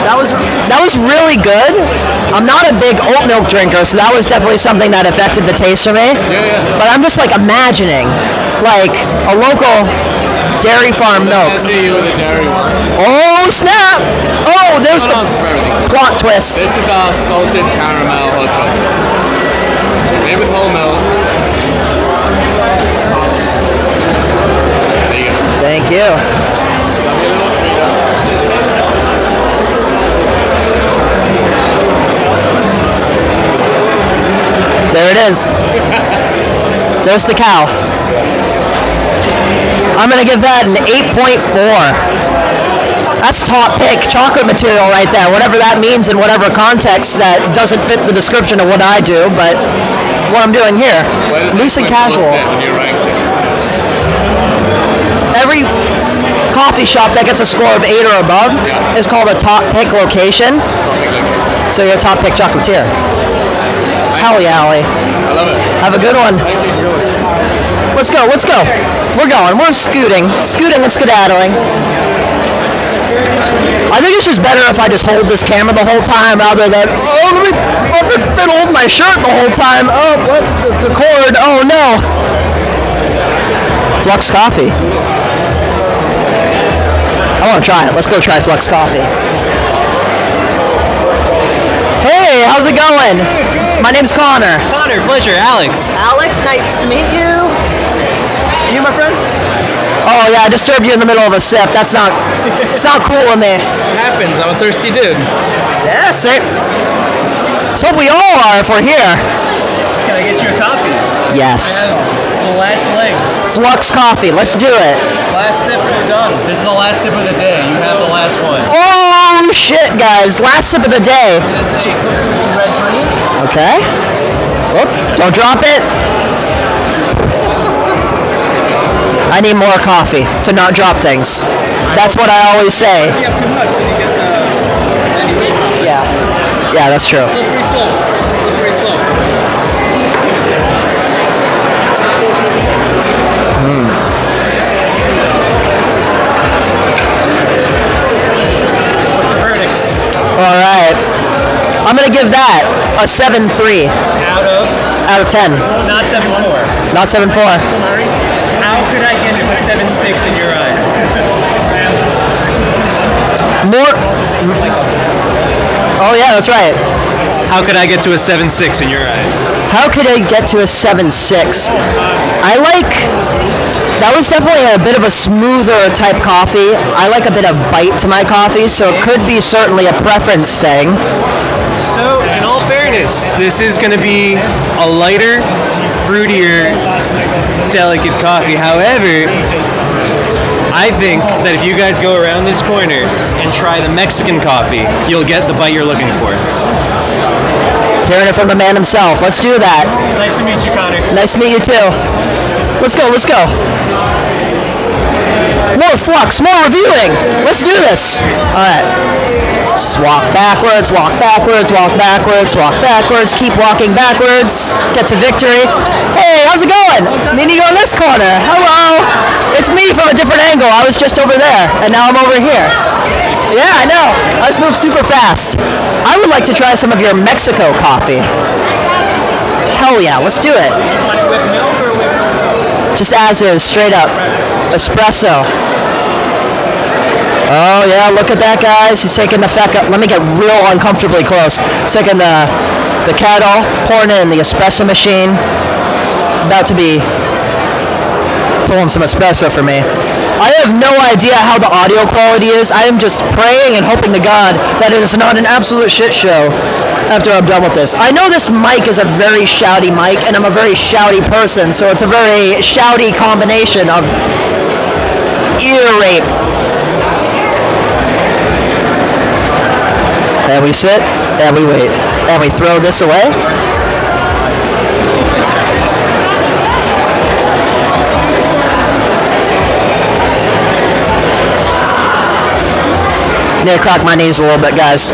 Speaker 1: That was really good. I'm not a big oat milk drinker, so that was definitely something that affected the taste for me. But I'm just like imagining like a local dairy farm milk.
Speaker 9: Let's see you with a dairy one.
Speaker 1: Oh snap! Oh, there's the plot twist.
Speaker 9: This is our salted caramel hot chocolate. Made with whole milk. There you go.
Speaker 1: Thank you. There it is. There's the cow. I'm going to give that an 8.4. That's top pick chocolate material right there, whatever that means in whatever context that doesn't fit the description of what I do, but what I'm doing here. Loose and casual. Every coffee shop that gets a score of 8 or above is called a top pick location. So you're a top pick chocolatier. Hell yeah, Ollie.
Speaker 9: I love it.
Speaker 1: Have a good one. Let's go. We're going. We're scooting and skedaddling. I think it's just better if I just hold this camera the whole time rather than, oh, let me fucking hold my shirt the whole time. Oh, what is the cord? Oh, no. Flux Coffee. I want to try it. Let's go try Flux Coffee. Hey, how's it going? My name's Connor.
Speaker 10: Connor, pleasure. Alex.
Speaker 1: Alex, nice to meet you. You, my friend? Oh yeah, I disturbed you in the middle of a sip. It's not cool with me.
Speaker 10: It happens. I'm a thirsty dude.
Speaker 1: Yes, it's what we all are if we're here.
Speaker 10: Can I get you a coffee?
Speaker 1: Yes.
Speaker 10: The last legs.
Speaker 1: Flux Coffee. Let's do it.
Speaker 10: Last sip, we're done. This is the last sip of the day. You have the last one.
Speaker 1: Oh shit, guys! Last sip of the day.
Speaker 10: Red for you?
Speaker 1: Okay. Whoop, don't drop it. I need more coffee to not drop things. That's what I always say.
Speaker 10: If you have too much, then you get
Speaker 1: Yeah, that's true.
Speaker 10: Slippery slope. Slippery slope. What's the verdict?
Speaker 1: All right. I'm going to give that a 7.3
Speaker 10: Out of?
Speaker 1: out of 10.
Speaker 10: Not 7.4.
Speaker 1: Not 7.4.
Speaker 10: How could I get to a 7.6 in your eyes?
Speaker 1: More. Oh, yeah, that's right.
Speaker 10: How could I get to a 7.6 in your eyes?
Speaker 1: How could I get to a 7.6? I like. That was definitely a bit of a smoother type coffee. I like a bit of bite to my coffee, so it could be certainly a preference thing.
Speaker 10: So, in all fairness, this is going to be a lighter, fruitier, delicate coffee. However, I think that if you guys go around this corner and try the Mexican coffee, you'll get the bite you're looking for.
Speaker 1: Hearing it from the man himself. Let's do that.
Speaker 10: Nice to meet you, Connor.
Speaker 1: Nice to meet you too. Let's go, let's go. More flux, more reviewing. Let's do this. All right. Just walk backwards, walk backwards, walk backwards, walk backwards. Keep walking backwards. Get to victory. Hey, how's it going? Mimi go in this corner. Hello. It's me from a different angle. I was just over there, and now I'm over here. Yeah, I know. I just moved super fast. I would like to try some of your Mexico coffee. Hell yeah, let's do it. Just as is, straight up. Espresso. Oh yeah, look at that, guys. He's taking the feck up. Let me get real uncomfortably close. He's taking the kettle, pouring it in the espresso machine. About to be pulling some espresso for me. I have no idea how the audio quality is. I am just praying and hoping to God that it is not an absolute shit show after I'm done with this. I know this mic is a very shouty mic, and I'm a very shouty person, so it's a very shouty combination of ear rape. And we sit, and we wait, and we throw this away. Need to crack my knees a little bit, guys.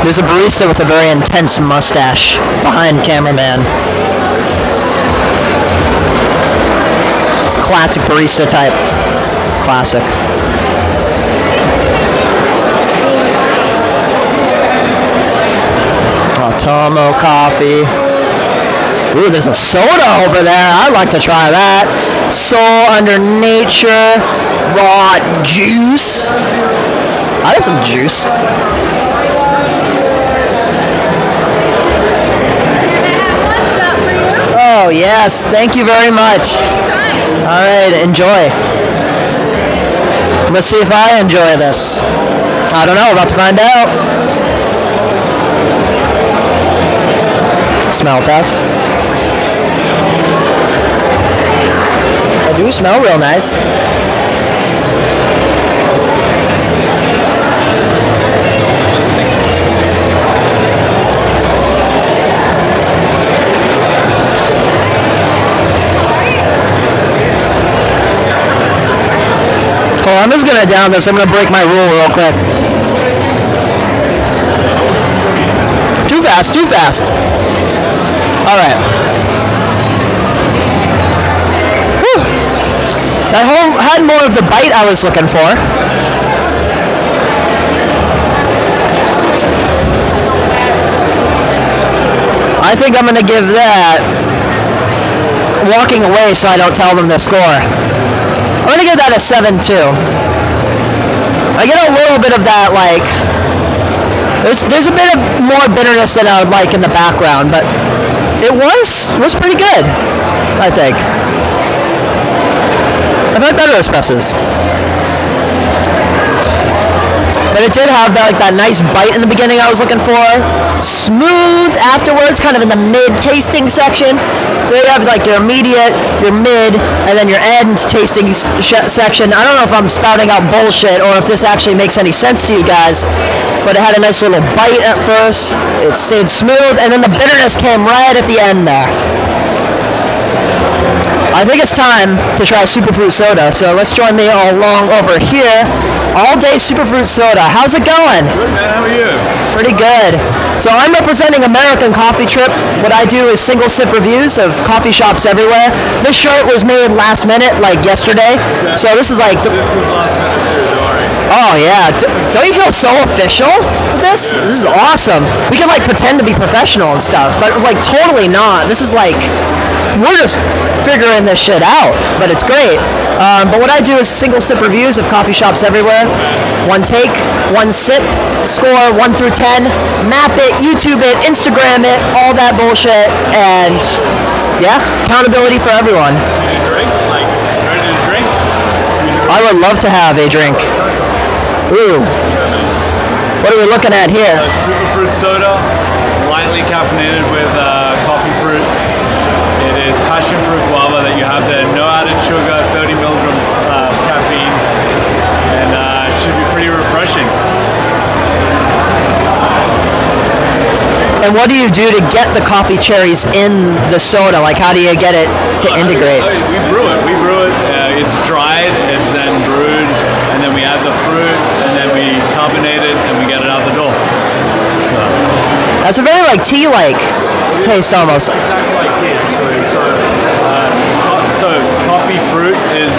Speaker 1: There's a barista with a very intense mustache behind cameraman. It's a classic barista type. Classic. Tomo coffee. Ooh, there's a soda over there. I'd like to try that. Soul Under Nature. Raw juice. I'd have some juice. Oh, yes. Thank you very much. All right, enjoy. Let's see if I enjoy this. I don't know. About to find out. Smell test. I do smell real nice. Oh, I'm just gonna down this. I'm gonna break my rule real quick. Too fast, too fast. All right. Whew. That whole had more of the bite I was looking for. I think I'm going to give that, walking away so I don't tell them the score, I'm going to give that a 7-2. I get a little bit of that, like, there's a bit of more bitterness than I would like in the background, but it was pretty good, I think. I've had better espressos. But it did have that nice bite in the beginning I was looking for. Smooth afterwards, kind of in the mid-tasting section. So you have like your immediate, your mid, and then your end tasting section. I don't know if I'm spouting out bullshit or if this actually makes any sense to you guys. But it had a nice little bite at first. It stayed smooth, and then the bitterness came right at the end there. I think it's time to try superfruit soda. So let's join me along over here. All day superfruit soda. How's it going?
Speaker 4: Good, man. How are you?
Speaker 1: Pretty good. So I'm representing American Coffee Trip. What I do is single sip reviews of coffee shops everywhere. This shirt was made last minute, like yesterday. So this is like.
Speaker 4: This was last minute too, don't worry.
Speaker 1: Oh yeah. Don't you feel so official with this? This is awesome. We can like pretend to be professional and stuff, but like totally not. This is like. We're just figuring this shit out, but it's great. But what I do is single sip reviews of coffee shops everywhere. One take, one sip, score 1 through 10, map it, YouTube it, Instagram it, all that bullshit, and yeah, accountability for everyone.
Speaker 4: Any drinks? Like, ready to drink?
Speaker 1: I would love to have a drink. Ooh. What are we looking at here?
Speaker 4: Superfruit soda, lightly caffeinated with coffee fruit. It is passion fruit guava that you have there. No added sugar, 30 milligrams of caffeine, and it should be pretty refreshing.
Speaker 1: And what do you do to get the coffee cherries in the soda? Like, how do you get it to integrate?
Speaker 4: We brew it. It's dried, it's then brewed, and then we add the fruit, and then we carbonate it, and we get it out the door.
Speaker 1: That's a very like tea-like taste almost.
Speaker 4: Exactly like tea, actually. So coffee fruit is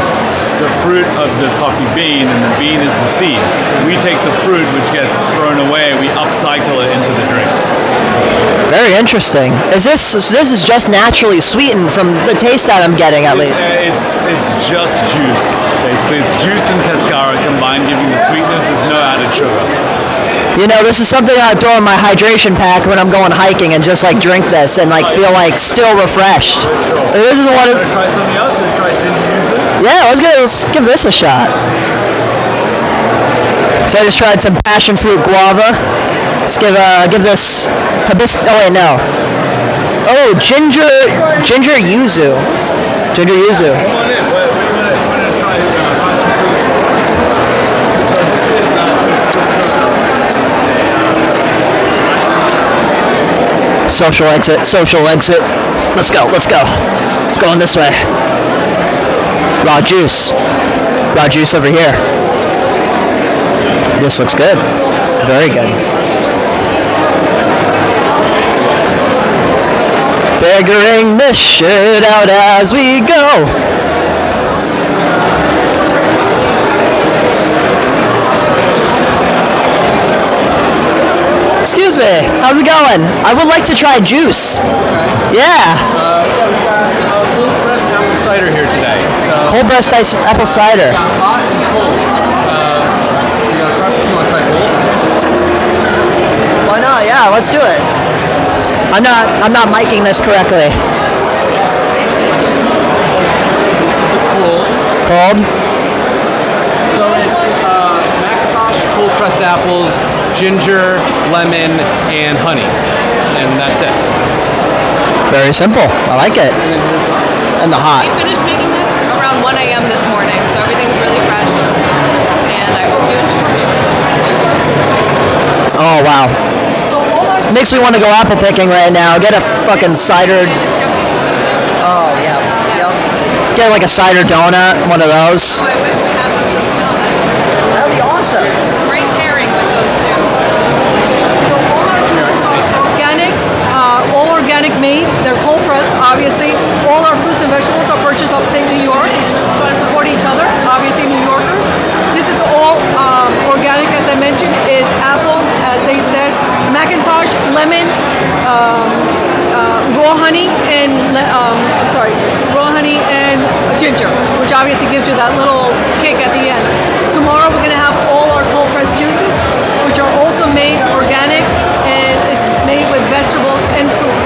Speaker 4: the fruit of the coffee bean, and the bean is the seed. We take the fruit, which gets thrown away, we upcycle it into the drink.
Speaker 1: Very interesting. This is just naturally sweetened from the taste that I'm getting, at least.
Speaker 4: It's just juice, basically. It's juice and cascara combined, giving the sweetness. There's no added sugar.
Speaker 1: You know, this is something I throw in my hydration pack when I'm going hiking and just like drink this and like feel like still refreshed. This is one.
Speaker 4: Try something else. Let's try ginger yuzu.
Speaker 1: Yeah, let's give this a shot. So I just tried some passion fruit guava. Let's give this hibiscus. Oh wait, no. Oh, ginger yuzu. Ginger yuzu.
Speaker 4: Come on in. What do you want to try? Passion fruit. So this is
Speaker 1: Social exit. Let's go. Let's go on this way. Raw juice over here. This looks good. Very good. Figuring this shit out as we go. Excuse me, how's it going? I would like to try juice. Yeah.
Speaker 5: We got cold pressed apple cider here today. So
Speaker 1: Cold pressed apple cider.
Speaker 5: hot and cold. You got a preference? You want to try both?
Speaker 1: Why not? Yeah, let's do it. I'm not miking this correctly.
Speaker 5: This is the cold.
Speaker 1: Cold?
Speaker 5: So it's Macintosh cold pressed apples, ginger, lemon, and honey, and that's it.
Speaker 1: Very simple. I like it. And the hot.
Speaker 3: We finished making this around 1 a.m. this morning, so everything's really fresh, and I hope you enjoy it.
Speaker 1: Oh wow. Makes me want to go apple picking right now. Get a fucking cider. Oh yeah. Yep. Get like a cider donut, one of those.
Speaker 3: Oh, I wish we had those as well.
Speaker 1: That would be awesome.
Speaker 3: Great pairing with those two.
Speaker 11: All our juices are organic, all organic made. They're cold pressed, obviously. All our fruits and vegetables are purchased upstate New York, trying to support each other, obviously New Yorkers. This is all organic, as I mentioned, is apple, as they said, Macintosh, lemon, raw honey, and ginger, which obviously gives you that little kick at the end. Tomorrow we're going to have all our cold pressed juices, which are also made organic, and it's made with vegetables and fruits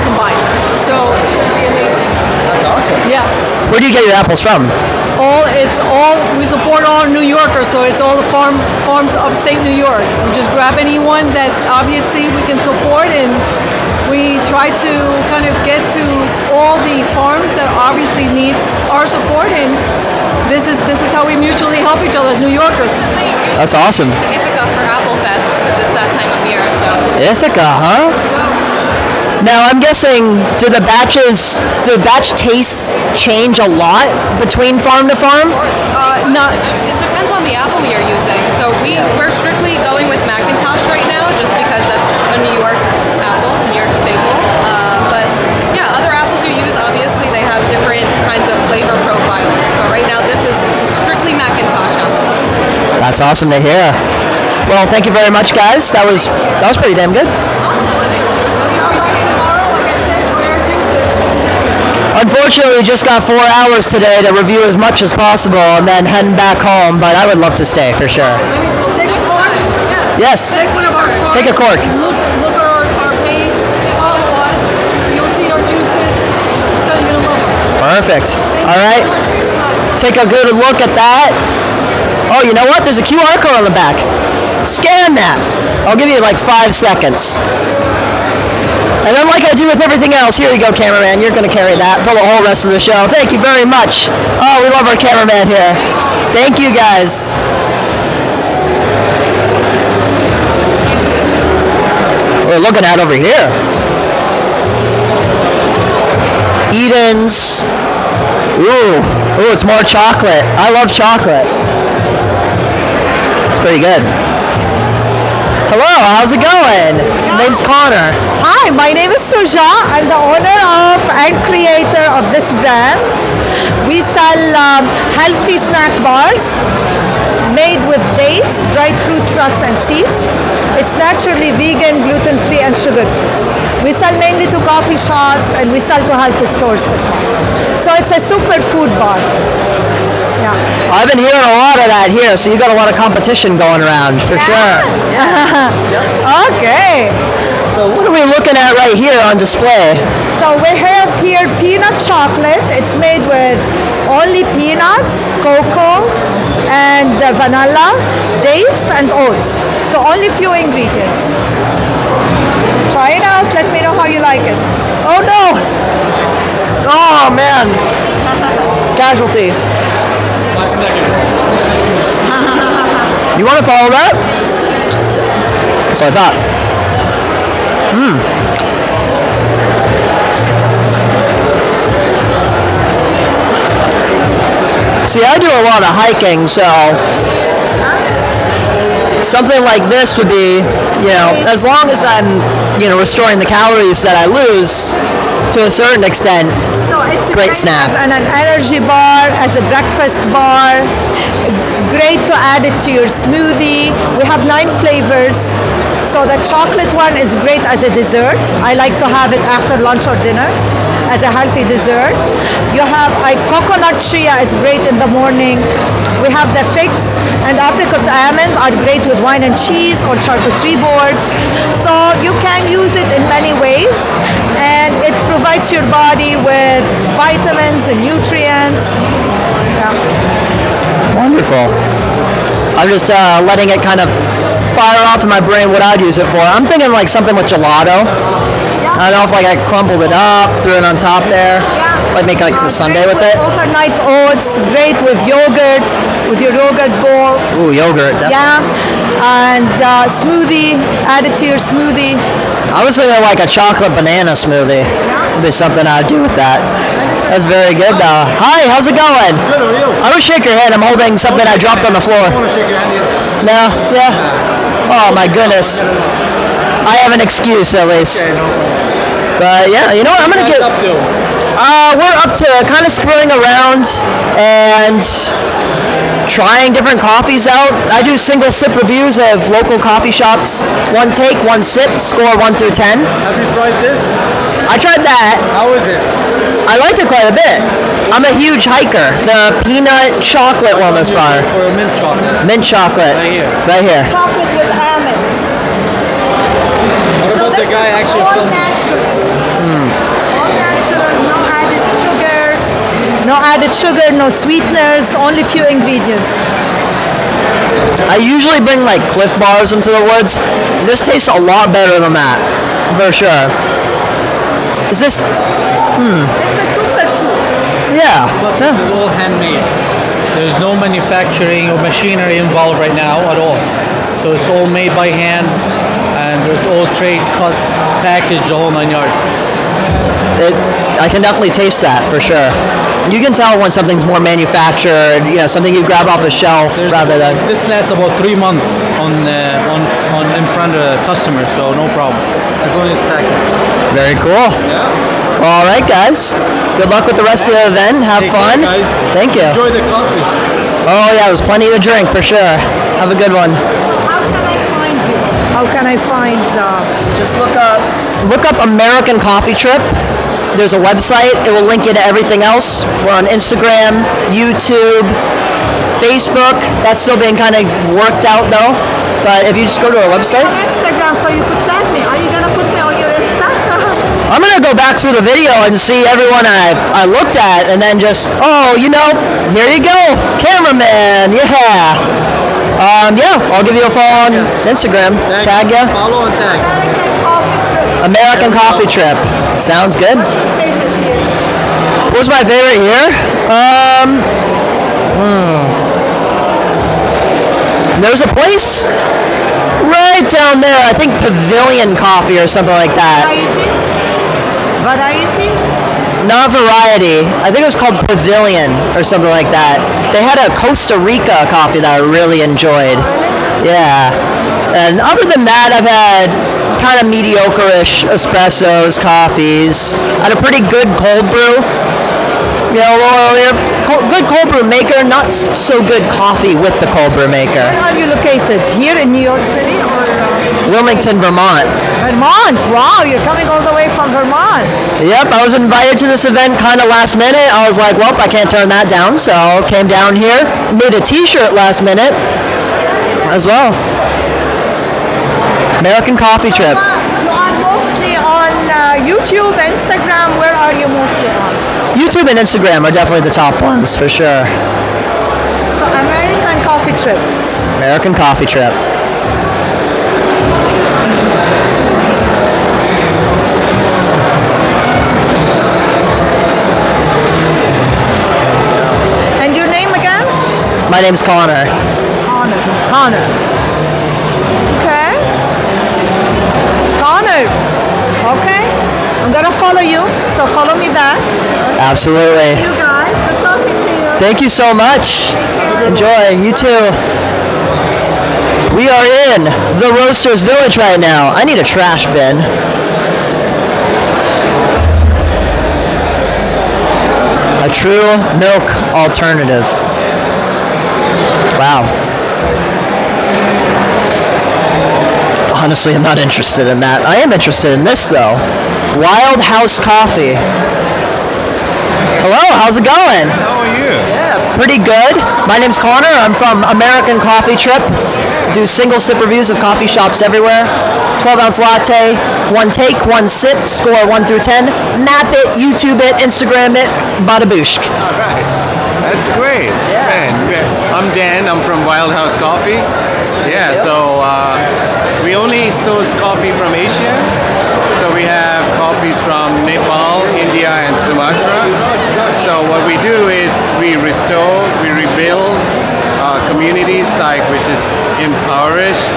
Speaker 11: combined. So it's going to be amazing.
Speaker 1: That's awesome.
Speaker 11: Yeah.
Speaker 1: Where do you get your apples from?
Speaker 11: We support all New Yorkers, so it's all the farms upstate New York. We just grab anyone that obviously we can support, and we try to kind of get to all the farms that obviously need our support, and this is how we mutually help each other as New Yorkers.
Speaker 1: That's awesome.
Speaker 3: To Ithaca for Apple Fest, because it's that time of year, so.
Speaker 1: Ithaca, huh? Now I'm guessing, do the batch tastes change a lot between farm to farm?
Speaker 6: Not.
Speaker 12: It depends on the apple you're using. So we're strictly going with Macintosh right now, just because that's a New York apple, it's a New York staple. But yeah, other apples you use, obviously they have different kinds of flavor profiles. But right now, this is strictly Macintosh apple.
Speaker 1: That's awesome to hear. Well, thank you very much, guys. That was pretty damn good. Unfortunately, we just got 4 hours today to review as much as possible and then head back home, but I would love to stay for sure.
Speaker 11: Take a cork.
Speaker 1: Yes.
Speaker 11: Take one of our corks.
Speaker 1: Take a cork.
Speaker 11: Look at our page. Follow us. You'll see our juices. Tell you to love them.
Speaker 1: Perfect. All right. Take a good look at that. Oh, you know what? There's a QR code on the back. Scan that. I'll give you like 5 seconds. And then like I do with everything else, here you go, cameraman. You're going to carry that for the whole rest of the show. Thank you very much. Oh, we love our cameraman here. Thank you, guys. We're looking at over here. Eden's. Ooh, it's more chocolate. I love chocolate. It's pretty good. Hello, how's it going? Name's Connor.
Speaker 13: Hi, my name is Suja. I'm the owner of and creator of this brand. We sell healthy snack bars made with dates, dried fruits, nuts, and seeds. It's naturally vegan, gluten-free, and sugar-free. We sell mainly to coffee shops and we sell to health stores as well. So it's a super food bar. Yeah.
Speaker 1: I've been hearing a lot of that here, so you got a lot of competition going around for sure.
Speaker 13: Okay.
Speaker 1: So what are we looking at right here on display?
Speaker 13: So we have here peanut chocolate. It's made with only peanuts, cocoa, and vanilla, dates, and oats. So only few ingredients. Try it out. Let me know how you like it.
Speaker 1: Oh no! Oh man! Casualty.
Speaker 4: 5 seconds.
Speaker 1: You want to follow that? That's what I thought. See, I do a lot of hiking, so something like this would be, as long as I'm, restoring the calories that I lose to a certain extent.
Speaker 13: So it's
Speaker 1: great snack.
Speaker 13: As an energy bar, as a breakfast bar. Great to add it to your smoothie. We have 9 flavors. So the chocolate one is great as a dessert. I like to have it after lunch or dinner as a healthy dessert. You have coconut chia is great in the morning. We have the fix and apricot almond are great with wine and cheese or charcuterie boards. So you can use it in many ways, and it provides your body with vitamins and nutrients. Yeah.
Speaker 1: Wonderful. I'm just letting it kind of fire off in my brain what I'd use it for. I'm thinking like something with gelato. I don't know if like I crumbled it up, threw it on top there. Like make like the sundae with it.
Speaker 13: Overnight oats, great with yogurt, with your yogurt bowl.
Speaker 1: Ooh, yogurt. Definitely.
Speaker 13: Yeah, and smoothie, add it to your smoothie.
Speaker 1: I was thinking like a chocolate banana smoothie. Would be something I'd do with that. That's very good though. Hi, how's it going?
Speaker 8: Good, how are you?
Speaker 1: I don't shake your hand. I'm holding something I dropped on the floor.
Speaker 8: I don't want to shake your hand either.
Speaker 1: No? Yeah? Oh my goodness. I have an excuse at least.
Speaker 8: Okay, no problem.
Speaker 1: But yeah, you know what? I'm gonna get.
Speaker 8: Up to?
Speaker 1: We're up to kind of screwing around and trying different coffees out. I do single sip reviews of local coffee shops. 1 take, 1 sip, score 1 through 10.
Speaker 8: Have you tried this?
Speaker 1: I tried that.
Speaker 8: How is it?
Speaker 1: I liked it quite a bit. I'm a huge hiker. The peanut chocolate wellness bar.
Speaker 8: For a mint chocolate.
Speaker 1: Mint chocolate.
Speaker 8: Right here.
Speaker 1: Right here.
Speaker 13: Chocolate with almonds.
Speaker 8: What about the guy actually
Speaker 13: all
Speaker 8: filming?
Speaker 13: natural. All natural, no added sugar. No added sugar, no sweeteners, only few ingredients.
Speaker 1: I usually bring like Cliff Bars into the woods. This tastes a lot better than that, for sure. Is this?
Speaker 13: It's a superfood.
Speaker 1: Yeah.
Speaker 14: Plus, this is all handmade. There's no manufacturing or machinery involved right now at all. So it's all made by hand, and and there's all trade cut package, the whole 9 yard.
Speaker 1: I can definitely taste that for sure. You can tell when something's more manufactured, something you grab off the shelf rather than.
Speaker 14: This lasts about 3 months on in front of the customer, so no problem as long as it's packaged.
Speaker 1: Very cool.
Speaker 14: Yeah.
Speaker 1: All right, guys. Good luck with the rest of the event. Have fun.
Speaker 14: Care, guys.
Speaker 1: Thank you.
Speaker 14: Enjoy the coffee.
Speaker 1: Oh yeah, there's plenty to drink for sure. Have a good one.
Speaker 13: How can I find you? How can I find?
Speaker 1: Just look up American Coffee Trip. There's a website. It will link you to everything else. We're on Instagram, YouTube, Facebook. That's still being kind of worked out though. But if you just go to our website.
Speaker 13: On Instagram, so you could tag me. Are you gonna put me on your Insta?
Speaker 1: I'm gonna go back through the video and see everyone I looked at, and then just here you go, cameraman. Yeah. I'll give you a follow on Instagram. Tag ya.
Speaker 14: Follow and tag.
Speaker 13: American Coffee Trip.
Speaker 1: American Coffee Trip. Sounds good.
Speaker 13: What's your favorite here?
Speaker 1: What's my favorite here? There's a place right down there. I think Pavilion Coffee or something like that.
Speaker 13: Variety?
Speaker 1: Not Variety. I think it was called Pavilion or something like that. They had a Costa Rica coffee that I really enjoyed. Yeah. And other than that, I've had kind of mediocre-ish espressos, coffees. I had a pretty good cold brew. A little earlier. Good cold brew maker, not so good coffee with the cold brew maker.
Speaker 13: Where are you located? Here in New York City or?
Speaker 1: Wilmington, Vermont.
Speaker 13: Vermont. Wow, you're coming all the way from Vermont.
Speaker 1: Yep, I was invited to this event kind of last minute. I was like, well, I can't turn that down, so came down here. Made a t-shirt last minute as well. American Coffee Trip.
Speaker 13: You are mostly on YouTube, Instagram. Where are you mostly on?
Speaker 1: YouTube and Instagram are definitely the top ones for sure.
Speaker 13: So American Coffee Trip.
Speaker 1: American Coffee Trip.
Speaker 13: And your name again?
Speaker 1: My name's Connor.
Speaker 13: Connor. Okay. Connor. Okay. I'm gonna follow you, so follow me back.
Speaker 1: Absolutely.
Speaker 13: You guys, good talking to you.
Speaker 1: Thank you so much. Enjoy. You too. We are in the Roasters Village right now. I need a trash bin. A true milk alternative. Wow. Honestly, I'm not interested in that. I am interested in this though. Wild House Coffee. Hello, how's it going?
Speaker 15: How are you?
Speaker 1: Yeah, pretty good. My name's Connor. I'm from American Coffee Trip. Do single sip reviews of coffee shops everywhere. 12-ounce latte, one take, one sip, score 1 through 10. Map it, YouTube it, Instagram it, bada boosh.
Speaker 15: All right. That's great.
Speaker 1: Yeah.
Speaker 15: Man, I'm Dan. I'm from Wild House Coffee. Yeah, so we only source coffee from Asia. So we have coffees from Nepal, India, and Sumatra. So what we do is we restore, we rebuild communities which is impoverished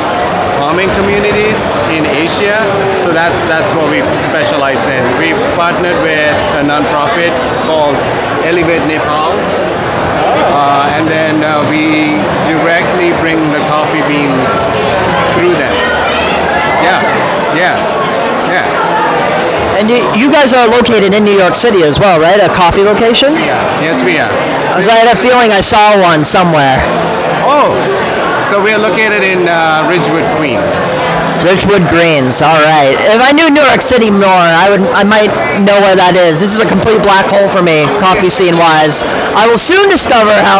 Speaker 15: farming communities in Asia. So that's what we specialize in. We partnered with a non-profit called Elevate Nepal. And then we directly bring the coffee beans through them.
Speaker 1: That's awesome.
Speaker 15: Yeah.
Speaker 1: And you guys are located in New York City as well, right? A coffee location?
Speaker 15: Yes, we are.
Speaker 1: I had a feeling I saw one somewhere.
Speaker 15: Oh, so we are located in Ridgewood, Queens.
Speaker 1: Ridgewood Greens, all right. If I knew New York City more, I might know where that is. This is a complete black hole for me, coffee scene wise. I will soon discover how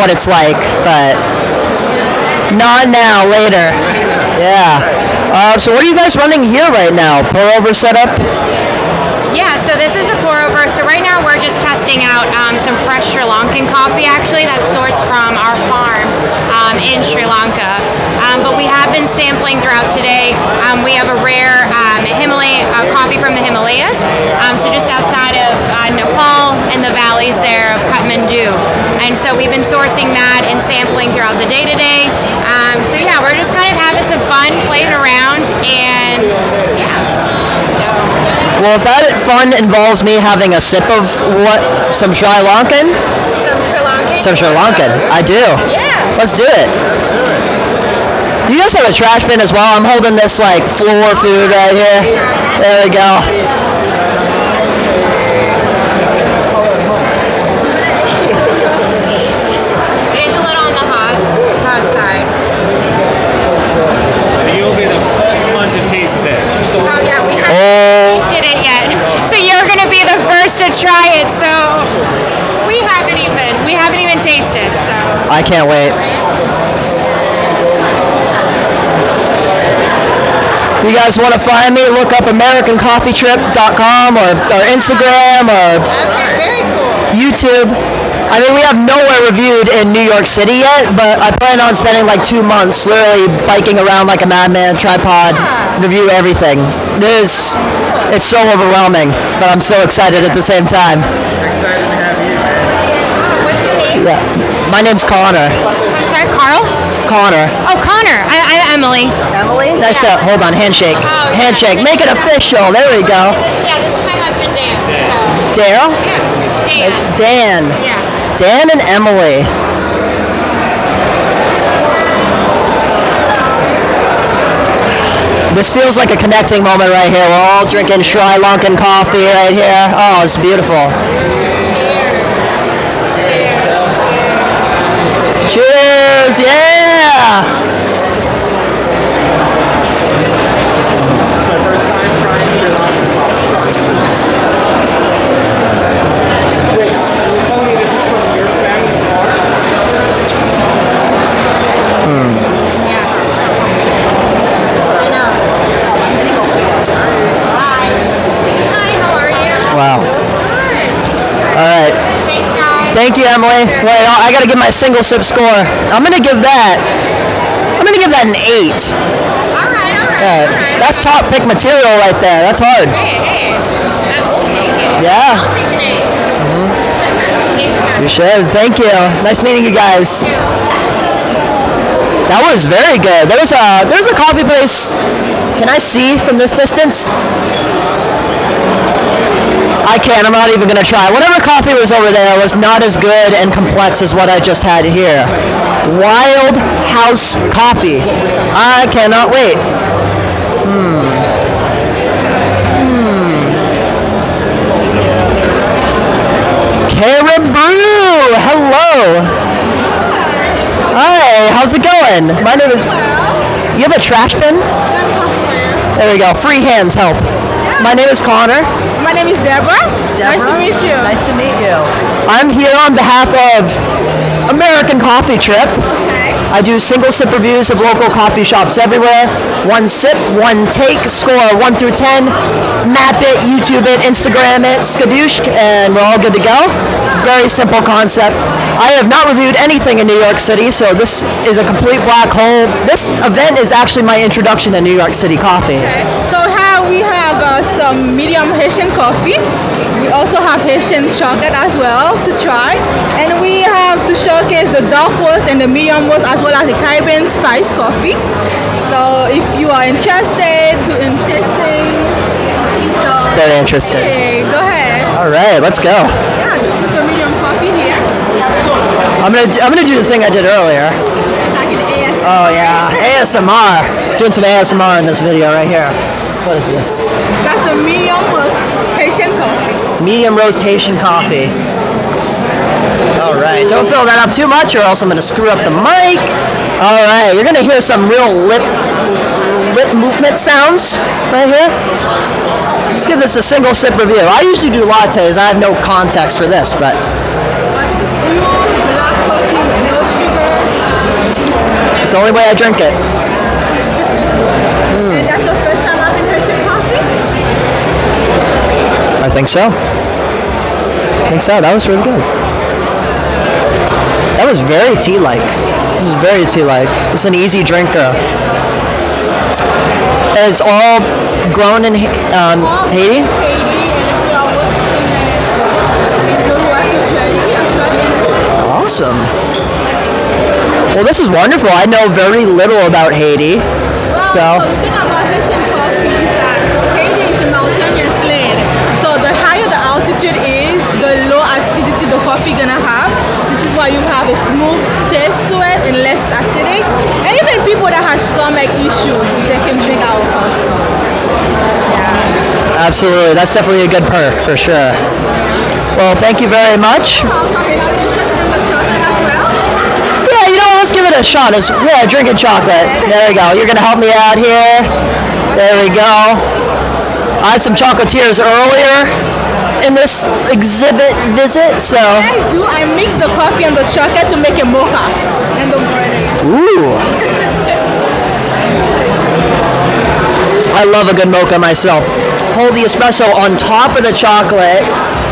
Speaker 1: what it's like, but not now. Later. Yeah. So what are you guys running here right now? Pour over setup?
Speaker 16: Yeah, so this is a pour over. So right now we're just testing out some fresh Sri Lankan coffee actually that's sourced from our farm in Sri Lanka. But we have been sampling throughout today. We have a rare coffee from the Himalayas. So just outside of Nepal in the valleys there of Kathmandu. And so we've been sourcing that and sampling throughout the day today. So yeah, we're just kind of having some fun, playing around, and
Speaker 1: Well, if that fun involves me having a sip of some Sri Lankan? Some Sri Lankan. I do.
Speaker 16: Yeah.
Speaker 1: Let's do it. You guys have a trash bin as well. I'm holding this like floor food right here. There we go.
Speaker 16: It is a little on the hot side.
Speaker 8: You'll be the first one to taste this.
Speaker 16: Oh yeah, we haven't tasted it yet. So you're gonna be the first to try it. So we haven't even tasted. So
Speaker 1: I can't wait. If you guys want to find me, look up americancoffeetrip.com or Instagram or YouTube. I mean, we have nowhere reviewed in New York City yet, but I plan on spending like 2 months literally biking around like a madman, tripod, review everything. It's so overwhelming, but I'm so excited at the same time.
Speaker 16: excited to have you, man. What's your name?
Speaker 1: Yeah, my name's Connor.
Speaker 16: I'm sorry, Carl?
Speaker 1: Connor.
Speaker 16: Oh, Connor. I'm Emily.
Speaker 1: Emily? Nice to, hold on, handshake.
Speaker 16: Oh, yeah.
Speaker 1: Handshake, make it official, there we go.
Speaker 16: This is my husband, Dan. So.
Speaker 1: Daryl?
Speaker 16: Yes, Dan.
Speaker 1: Dan.
Speaker 16: Yeah.
Speaker 1: Dan and Emily. This feels like a connecting moment right here. We're all drinking Sri Lankan coffee right here. Oh, it's beautiful. Cheers! Yeah!
Speaker 8: My first time trying Sri Lankan coffee. Wait, can you tell me this is from your family's farm?
Speaker 1: Wow. All right.
Speaker 16: Thanks, guys.
Speaker 1: Thank you, Emily. Wait, I gotta give my single sip score. I'm gonna give that an 8.
Speaker 16: All right.
Speaker 1: That's top pick material right there. That's hard.
Speaker 16: Hey. We'll take it.
Speaker 1: Yeah.
Speaker 16: I'll take an 8. Thanks, guys.
Speaker 1: You should. Thank you. Nice meeting you guys. That was very good. There's a coffee place. Can I see from this distance? I can't. I'm not even gonna try. Whatever coffee was over there was not as good and complex as what I just had here. Wild House Coffee. I cannot wait. Caribou. Hello. Hi. How's it going? My name is. You have a trash bin? There we go. Free hands help. My name is Connor.
Speaker 3: My name is Deborah. Nice to meet you.
Speaker 1: Nice to meet you. I'm here on behalf of American Coffee Trip.
Speaker 3: Okay.
Speaker 1: I do single sip reviews of local coffee shops everywhere. One sip, one take, score 1 through 10. Map it, YouTube it, Instagram it, skadoosh, and we're all good to go. Very simple concept. I have not reviewed anything in New York City, so this is a complete black hole. This event is actually my introduction to New York City coffee.
Speaker 3: Okay. So here we have some medium Haitian coffee. We also have Haitian chocolate as well to try. And we have to showcase the dark roast and the medium roast as well as the Caribbean spice coffee. So if you are interested in tasting, so
Speaker 1: Very interesting.
Speaker 3: okay, go ahead.
Speaker 1: All right, let's go.
Speaker 3: Yeah, this is the medium coffee here.
Speaker 1: I'm gonna do the thing I did earlier.
Speaker 3: It's like an ASMR.
Speaker 1: Oh yeah, ASMR. Doing some ASMR in this video right here. What is this?
Speaker 3: That's the medium roast Haitian coffee.
Speaker 1: Medium roast Haitian coffee. All right, don't fill that up too much or else I'm gonna screw up the mic. All right, you're gonna hear some real lip movement sounds right here. Let's give this a single sip review. I usually do lattes. I have no context for this, but
Speaker 3: This is blue black coffee with no sugar.
Speaker 1: it's the only way I drink it.
Speaker 3: And that's your first time having Haitian coffee?
Speaker 1: I think so. That was really good. That was very tea-like. It was very tea-like. It's an easy drinker. It's all grown in Haiti?
Speaker 3: Haiti, and if you are listening in Newark, New Jersey, actually.
Speaker 1: Awesome. Well, this is wonderful. I know very little about Haiti.
Speaker 3: So the thing about Haitian coffee is that Haiti is a mountainous land. So the higher the altitude is, the low acidity the coffee gonna have. This is why you have a smooth taste to it and less acidic. And even people that have stomach issues, they can drink our coffee. Yeah.
Speaker 1: Absolutely. That's definitely a good perk for sure. Well, thank you very much. Yeah, you know, let's give it a shot. Yeah, drinking chocolate. There we go. You're going to help me out here. There we go. I had some chocolatiers earlier in this exhibit visit, so.
Speaker 3: I do. I mix the coffee and the chocolate to make a mocha in the morning.
Speaker 1: Ooh. I love a good mocha myself. Hold the espresso on top of the chocolate,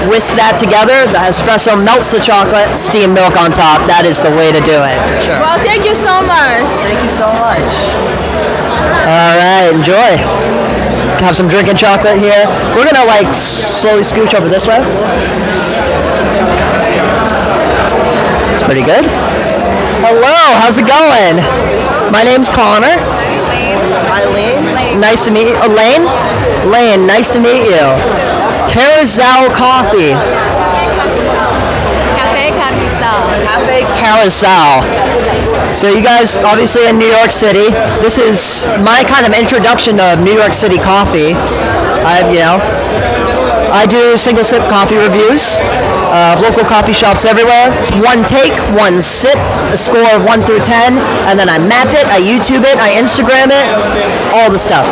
Speaker 1: whisk that together, the espresso melts the chocolate, steam milk on top. That is the way to do it. Sure.
Speaker 3: Well, thank you so much.
Speaker 1: Thank you so much. All right, enjoy. Have some drinking chocolate here. We're gonna like slowly scooch over this way. It's pretty good. Hello, how's it going? My name's Connor. Eileen. Nice to meet you. Elaine? Lane, nice to meet you. Carousel Coffee.
Speaker 17: Cafe Carousel.
Speaker 1: Cafe Carousel. So you guys obviously in New York City. This is my kind of introduction to New York City coffee. I do single sip coffee reviews of local coffee shops everywhere. It's one take, one sip, a score of 1 through 10, and then I map it, I YouTube it, I Instagram it, all the stuff.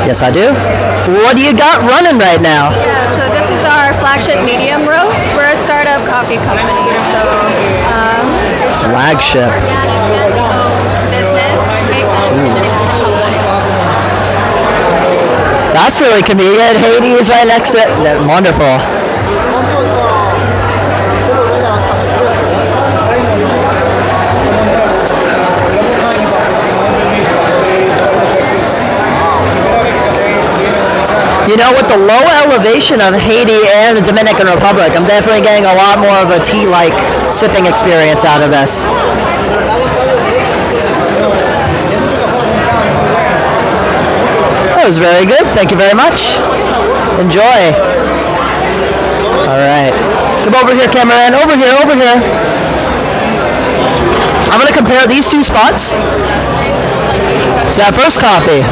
Speaker 1: Yes, I do. What do you got running right now?
Speaker 17: Yeah, so this is our flagship medium roast. We're a startup coffee company, so it's
Speaker 1: flagship
Speaker 17: organic family-owned business based in the Dominican Republic.
Speaker 1: That's really convenient. Haiti is right next to it. Wonderful. You know, with the low elevation of Haiti and the Dominican Republic, I'm definitely getting a lot more of a tea-like sipping experience out of this. That was very good. Thank you very much. Enjoy. All right. Come over here, cameraman. Over here, over here. I'm going to compare these two spots. So that first coffee.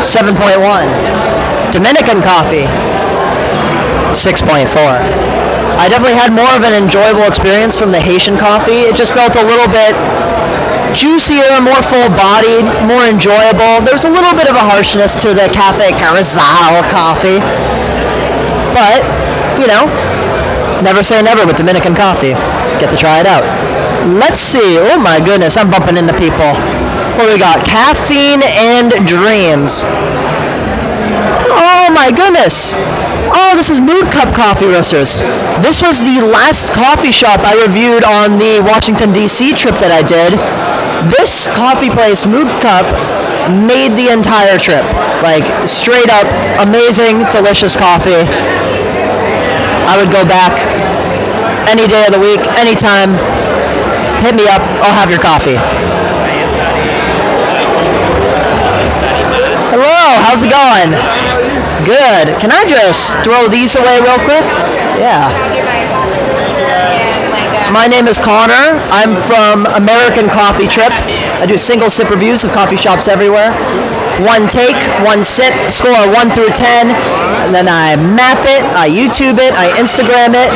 Speaker 1: 7.1. Dominican coffee, 6.4. I definitely had more of an enjoyable experience from the Haitian coffee. It just felt a little bit juicier, more full-bodied, more enjoyable. There's a little bit of a harshness to the Cafe Carousel coffee. But, you know, never say never with Dominican coffee. Get to try it out. Let's see. Oh my goodness, I'm bumping into people. What do we got? Caffeine and Dreams. Oh my goodness. Oh, this is Mood Cup Coffee Roasters. This was the last coffee shop I reviewed on the Washington, D.C. trip that I did. This coffee place, Mood Cup, made the entire trip. Like, straight up, amazing, delicious coffee. I would go back any day of the week, anytime. Hit me up, I'll have your coffee. Hello, how's it going? Good. Can I just throw these away real quick? Yeah. My name is Connor. I'm from American Coffee Trip. I do single sip reviews of coffee shops everywhere. One take, one sip, score 1 through 10, and then I map it, I YouTube it, I Instagram it,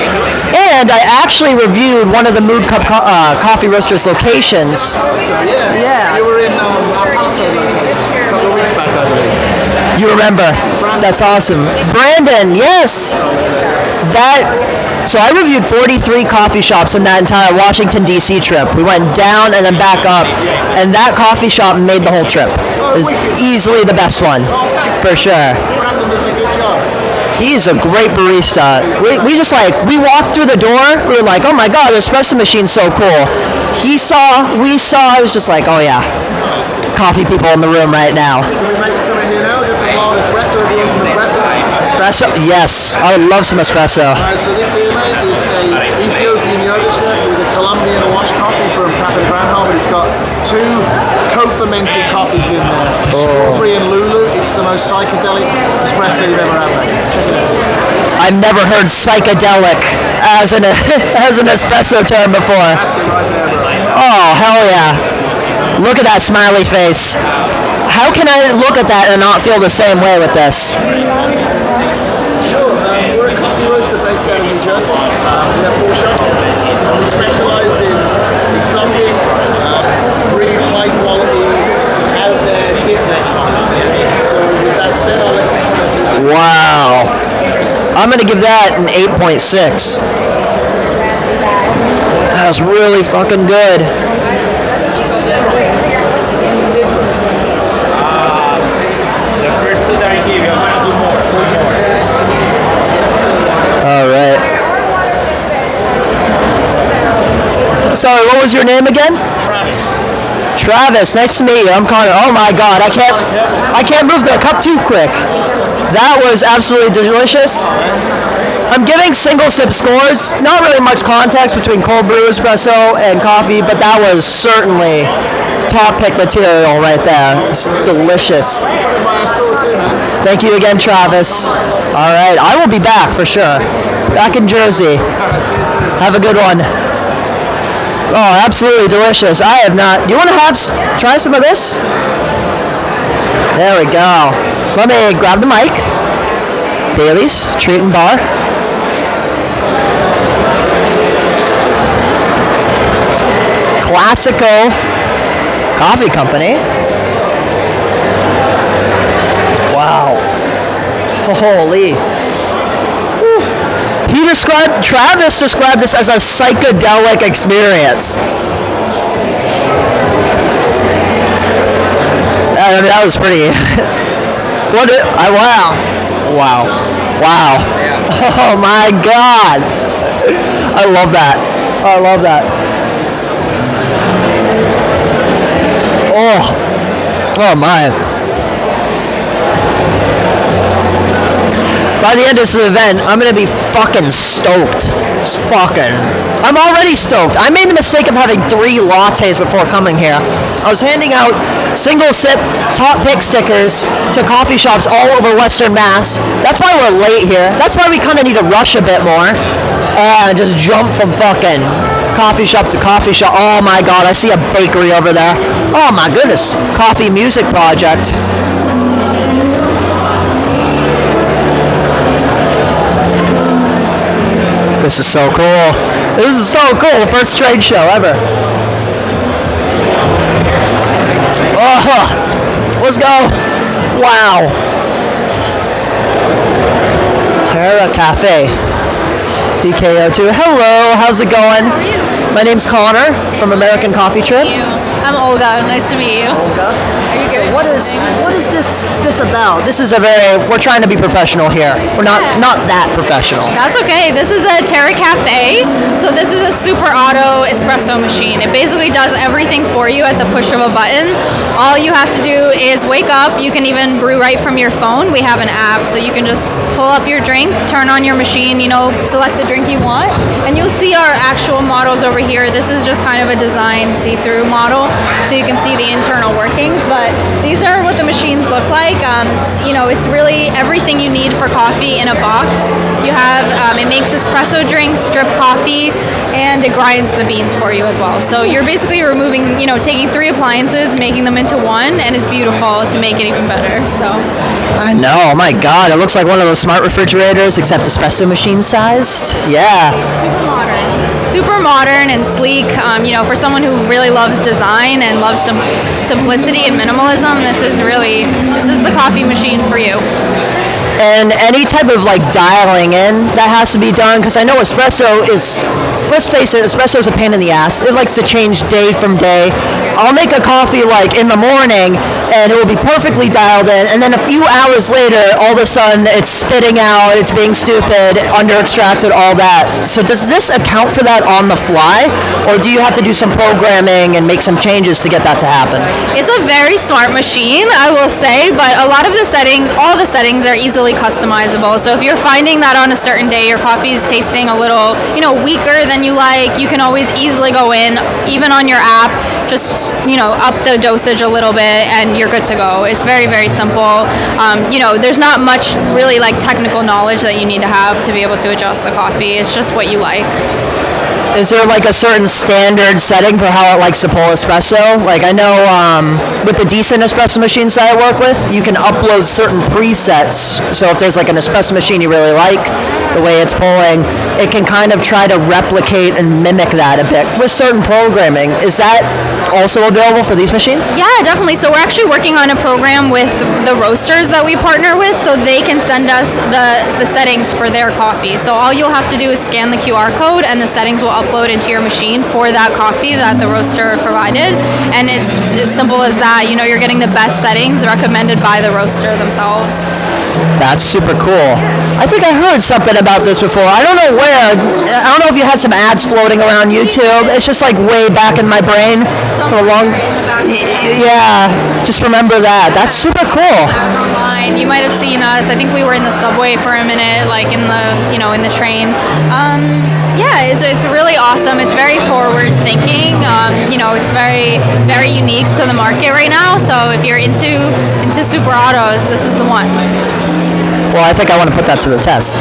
Speaker 1: and I actually reviewed one of the Mood Cup Coffee Roasters locations.
Speaker 8: Yeah. You were in El Paso a couple of weeks back, I believe.
Speaker 1: You remember? That's awesome. Brandon, yes! So I reviewed 43 coffee shops in that entire Washington, D.C. trip. We went down and then back up, and that coffee shop made the whole trip. It was easily the best one, for sure.
Speaker 8: Brandon does a good job.
Speaker 1: He's a great barista. We walked through the door, we were like, oh my god, the espresso machine's so cool. We saw, it was just like, oh yeah, coffee people in the room right now.
Speaker 8: Can we make some here now? Get some long espresso. Do you want some espresso?
Speaker 1: Espresso? Yes, I would love some espresso.
Speaker 8: Alright, so this here, mate, is a Ethiopian
Speaker 18: me in a watch coffee from Cafe Granholm, but it's got 2 co-fermented coffees in there. Strawberry and Lulu. It's the most psychedelic espresso you've ever had, mate. Check it out.
Speaker 1: I've never heard psychedelic as an as an espresso term before.
Speaker 18: That's it right there, bro.
Speaker 1: Oh, hell yeah. Look at that smiley face. How can I look at that and not feel the same way with this?
Speaker 18: Sure. We're a coffee roaster based out of New Jersey. We have 4 shops. We specialize in exotic, really high quality, out there, different coffee. So with that said, I'll let you try.
Speaker 1: Wow. I'm going to give that an 8.6. That was really fucking good.
Speaker 2: The first 2 that I gave you, I'm gonna do more.
Speaker 1: All right. Sorry, what was your name again?
Speaker 18: Travis.
Speaker 1: Travis, nice to meet you. I'm Connor. Oh my God, I can't move the cup too quick. That was absolutely delicious. I'm giving single sip scores. Not really much context between cold brew espresso and coffee, but that was certainly top pick material right there. It's delicious. Thank you again, Travis. All right, I will be back for sure. Back in Jersey. Have a good one. Oh, absolutely delicious. I have not. Do you want to try some of this? There we go. Let me grab the mic. Bailey's Treat and Bar. Classico Coffee Company. Wow. Holy. Whew. Travis described this as a psychedelic experience. I mean, that was pretty. Wow. Oh my God. I love that. Oh my. By the end of this event, I'm gonna be fucking stoked. I'm already stoked. I made the mistake of having 3 lattes before coming here. I was handing out single sip top pick stickers to coffee shops all over Western Mass. That's why we're late here. That's why we kind of need to rush a bit more and just jump from fucking coffee shop to coffee shop. Oh my God, I see a bakery over there. Oh my goodness, Coffee Music Project. This is so cool. The first trade show ever. Oh, let's go. Wow. Terra Cafe. TKO2. Hello, how's it going?
Speaker 17: How are you?
Speaker 1: My name's Connor from American Coffee Trip.
Speaker 17: I'm Olga. Nice to meet you.
Speaker 1: Olga.
Speaker 17: Are you
Speaker 1: So
Speaker 17: good?
Speaker 1: what is this about? This is we're trying to be professional here. We're not that professional.
Speaker 17: That's okay. This is a Terra Cafe. So this is a super auto espresso machine. It basically does everything for you at the push of a button. All you have to do is wake up. You can even brew right from your phone. We have an app, so you can just pull up your drink, turn on your machine, select the drink you want, and you'll see our actual models over here. This is just kind of a design see-through model, so you can see the internal workings, but these are what the machines look like. It's really everything you need for coffee in a box. You have, it makes espresso drinks, drip coffee, and it grinds the beans for you as well. So you're basically removing, taking 3 appliances, making them into one, and it's beautiful to make it even better. So
Speaker 1: I know, oh my God, it looks like one of those smart refrigerators, except espresso machine sized. Yeah.
Speaker 17: super modern and sleek. For someone who really loves design and loves some simplicity and minimalism, this is the coffee machine for you.
Speaker 1: And any type of dialing in that has to be done, because I know espresso is, let's face it, espresso is a pain in the ass. It likes to change day from day. I'll make a coffee in the morning and it will be perfectly dialed in, and then a few hours later, all of a sudden it's spitting out, it's being stupid, under extracted, all that. So does this account for that on the fly, or do you have to do some programming and make some changes to get that to happen?
Speaker 17: It's a very smart machine, I will say, but a lot of the settings, all the settings are easily customizable. So if you're finding that on a certain day your coffee is tasting a little, weaker than than you like, you can always easily go in, even on your app, just, up the dosage a little bit and you're good to go. It's very, very simple. There's not much really like technical knowledge that you need to have to be able to adjust the coffee. It's just what you like.
Speaker 1: Is there like a certain standard setting for how it likes to pull espresso? Like I know with the decent espresso machines that I work with, you can upload certain presets. So if there's like an espresso machine you really like, the way it's pulling, it can kind of try to replicate and mimic that a bit with certain programming. Is that also available for these machines?
Speaker 17: Yeah, definitely. So we're actually working on a program with the roasters that we partner with, so they can send us the settings for their coffee. So all you'll have to do is scan the QR code and the settings will upload into your machine for that coffee that the roaster provided. And it's as simple as that. You're getting the best settings recommended by the roaster themselves.
Speaker 1: That's super cool. I think I heard something about this before. I don't know where. I don't know if you had some ads floating around YouTube. It's just like way back in my brain. Yeah, just remember that. That's super cool.
Speaker 17: Ads online. You might have seen us. I think we were in the subway for a minute, like in the train. Yeah, it's really awesome. It's very forward thinking. It's very, very unique to the market right now. So if you're into super autos, this is the one.
Speaker 1: Well, I think I want to put that to the test.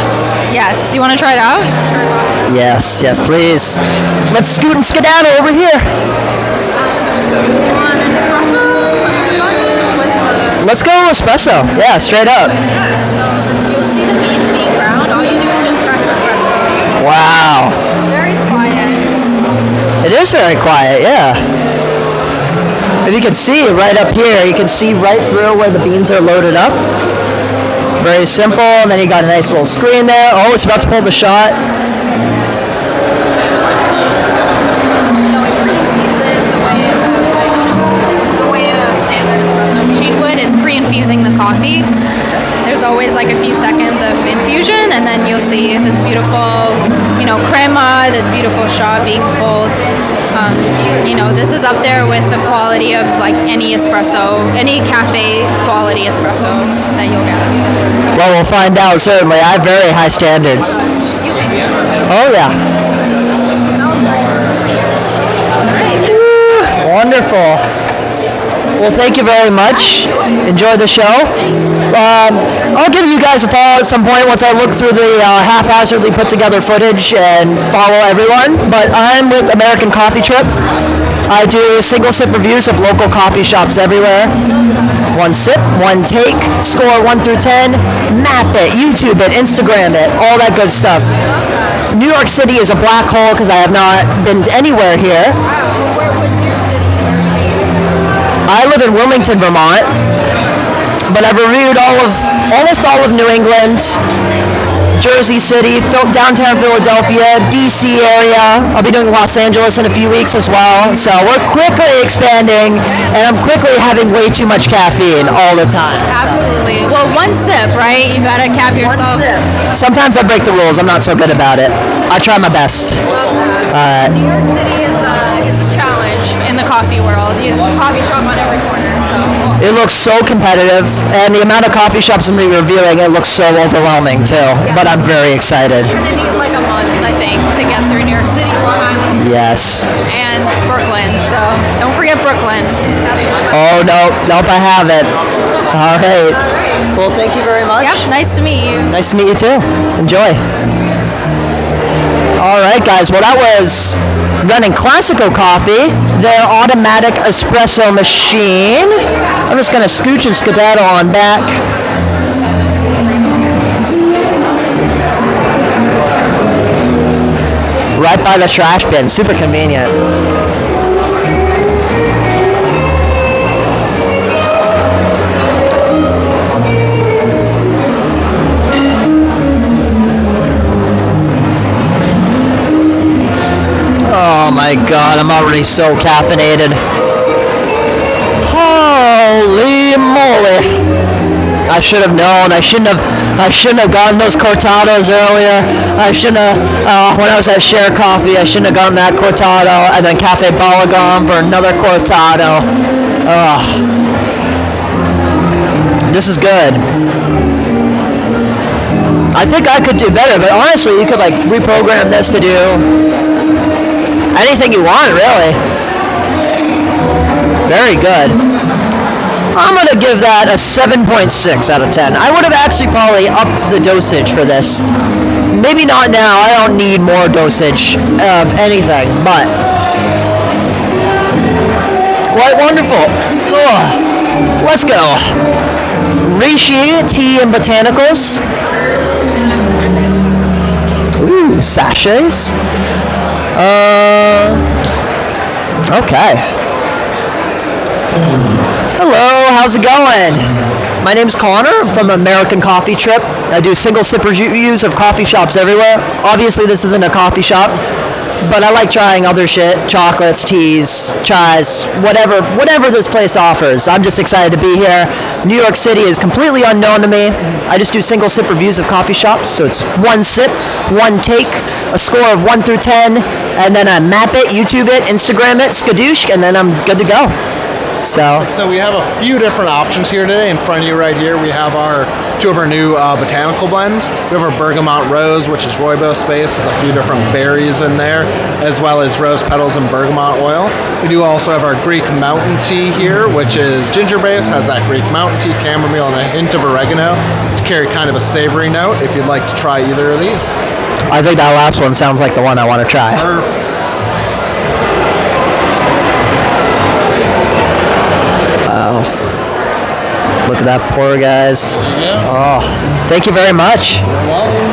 Speaker 17: Yes. You want to try it out?
Speaker 1: Yes, please. Let's scoot and skedaddle over here.
Speaker 17: Do you want an espresso?
Speaker 1: Let's go espresso. Yeah, straight up.
Speaker 17: Yeah, so you'll see the beans being ground. All you do is just press espresso.
Speaker 1: Wow.
Speaker 17: Very quiet.
Speaker 1: It is very quiet, yeah. If you can see right up here, you can see right through where the beans are loaded up. Very simple, and then you got a nice little screen there. Oh, it's about to pull the shot.
Speaker 17: It pre-infuses the way a standard espresso machine would. It's pre-infusing the coffee. There's always like a few seconds of infusion, and then you'll see this beautiful, crema, this beautiful shot being pulled. This is up there with the quality of like any cafe quality espresso that you'll get.
Speaker 1: Well, we'll find out, certainly. I have very high standards. Oh, yeah.
Speaker 17: Smells great.
Speaker 1: Wonderful. Well, thank you very much. Enjoy the show. I'll give you guys a follow at some point once I look through the haphazardly put together footage and follow everyone. But I'm with American Coffee Trip. I do single sip reviews of local coffee shops everywhere. One sip, one take, score 1 through 10, map it, YouTube it, Instagram it, all that good stuff. New York City is a black hole because I have not been anywhere here.
Speaker 17: What's your city? Where are you based?
Speaker 1: I live in Wilmington, Vermont, but I've reviewed almost all of New England, Jersey City, downtown Philadelphia, DC area. I'll be doing Los Angeles in a few weeks as well. So we're quickly expanding, and I'm quickly having way too much caffeine all the time.
Speaker 17: Absolutely. Well, one sip, right? You gotta cap yourself.
Speaker 1: One sip. Sometimes I break the rules. I'm not so good about it. I try my best.
Speaker 17: New York City is a challenge in the coffee world. There's a coffee shop on every corner, so.
Speaker 1: It looks so competitive, and the amount of coffee shops I'm reviewing, it looks so overwhelming too. Yeah. But I'm very excited.
Speaker 17: You're gonna need like a month, I think, to get through New York City, Long Island.
Speaker 1: Yes.
Speaker 17: And Brooklyn, so don't forget Brooklyn. That's
Speaker 1: oh, nope, I have it. All right. Well, thank you very much.
Speaker 17: Yeah, nice to meet you.
Speaker 1: Nice to meet you too. Enjoy. All right, guys. Well, that was running Classico Coffee, their automatic espresso machine. I'm just gonna scooch and skedaddle on back. Right by the trash bin, super convenient. Oh my god, I'm already so caffeinated. Holy moly. I should have known. I shouldn't have gotten those cortados earlier. I shouldn't have, when I was at Share Coffee, I shouldn't have gotten that cortado and then Cafe Balagon for another cortado. This is good. I think I could do better, but honestly, you could like reprogram this to do Anything you want, really. Very good. I'm going to give that a 7.6 out of 10. I would have actually probably upped the dosage for this. Maybe not now. I don't need more dosage of anything, but quite wonderful. Ugh. Let's go. Reishi Tea and Botanicals. Ooh, sachets. Okay. Hello, how's it going? My name's Connor. I'm from American Coffee Trip. I do single sip reviews of coffee shops everywhere. Obviously, this isn't a coffee shop, but I like trying other shit, chocolates, teas, chais, whatever this place offers. I'm just excited to be here. New York City is completely unknown to me. I just do single sip reviews of coffee shops, so it's one sip, one take, a score of 1 through 10, and then I map it, YouTube it, Instagram it, skadoosh, and then I'm good to go. So
Speaker 18: we have a few different options here today. In front of you right here, we have two of our new botanical blends. We have our Bergamot Rose, which is rooibos based. There's a few different berries in there, as well as rose petals and bergamot oil. We do also have our Greek Mountain Tea here, which is ginger based, has that Greek Mountain Tea, chamomile, and a hint of oregano to carry kind of a savory note if you'd like to try either of these.
Speaker 1: I think that last one sounds like the one I want to try. Wow. Look at that pour, guys. Oh, thank you very much.
Speaker 18: You're welcome.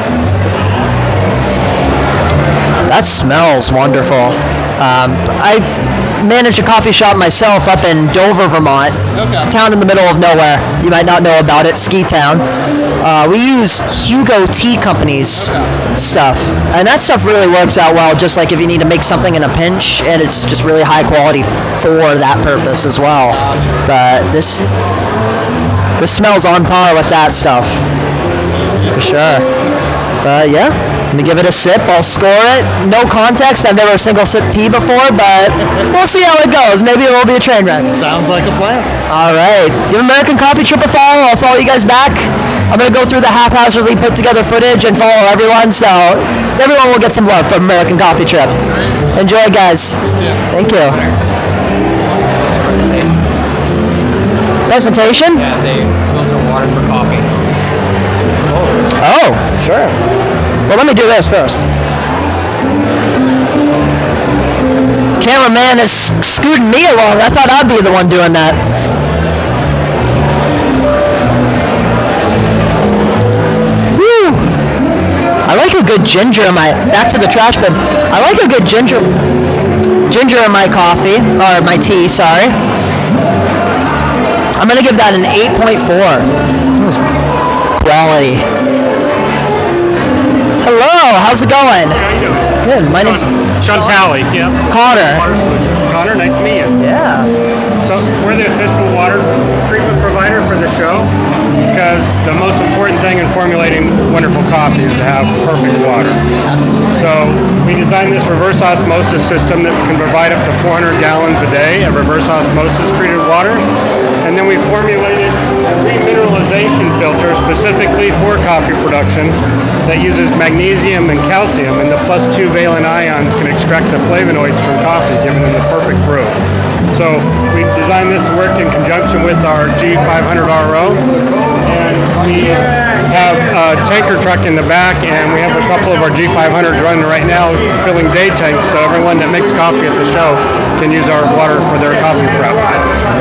Speaker 1: That smells wonderful. I manage a coffee shop myself up in Dover, Vermont.
Speaker 18: Okay.
Speaker 1: Town in the middle of nowhere. You might not know about it, ski town. We use Hugo Tea Company's stuff, and that stuff really works out well, just like if you need to make something in a pinch, and it's just really high quality for that purpose as well. But this smells on par with that stuff, for sure. But yeah, let me give it a sip. I'll score it. No context. I've never single sip tea before, but we'll see how it goes. Maybe it will be a train wreck.
Speaker 18: Sounds like a plan.
Speaker 1: All right. Give American Coffee Trip a follow. I'll follow you guys back. I'm going to go through the haphazardly put together footage and follow everyone, so everyone will get some love from American Coffee Trip. Enjoy, guys. Thank you. Presentation?
Speaker 19: Yeah, they filter water for coffee.
Speaker 1: Oh, sure. Well, let me do this first. Cameraman is scooting me along. I thought I'd be the one doing that. Whew. I like a good ginger in my, back to the trash bin. I like a good ginger in my coffee, or my tea, sorry. I'm going to give that an 8.4. This is quality. Hello, how's it going?
Speaker 20: How you doing?
Speaker 1: Good. My name's
Speaker 20: Shantali. Yeah.
Speaker 1: Connor.
Speaker 20: Water Solutions. Connor, nice to meet you.
Speaker 1: Yeah.
Speaker 20: So we're the official water treatment provider for the show because the most important thing in formulating wonderful coffee is to have perfect water.
Speaker 1: Absolutely. So
Speaker 20: we designed this reverse osmosis system that can provide up to 400 gallons a day of reverse osmosis treated water. And then we formulated a remineralization filter specifically for coffee production that uses magnesium and calcium, and the +2 valent ions can extract the flavonoids from coffee, giving them the perfect brew. So we designed this to work in conjunction with our G500 RO, and we have a tanker truck in the back, and we have a couple of our G500s running right now filling day tanks, so everyone that makes coffee at the show can use our water for their coffee prep.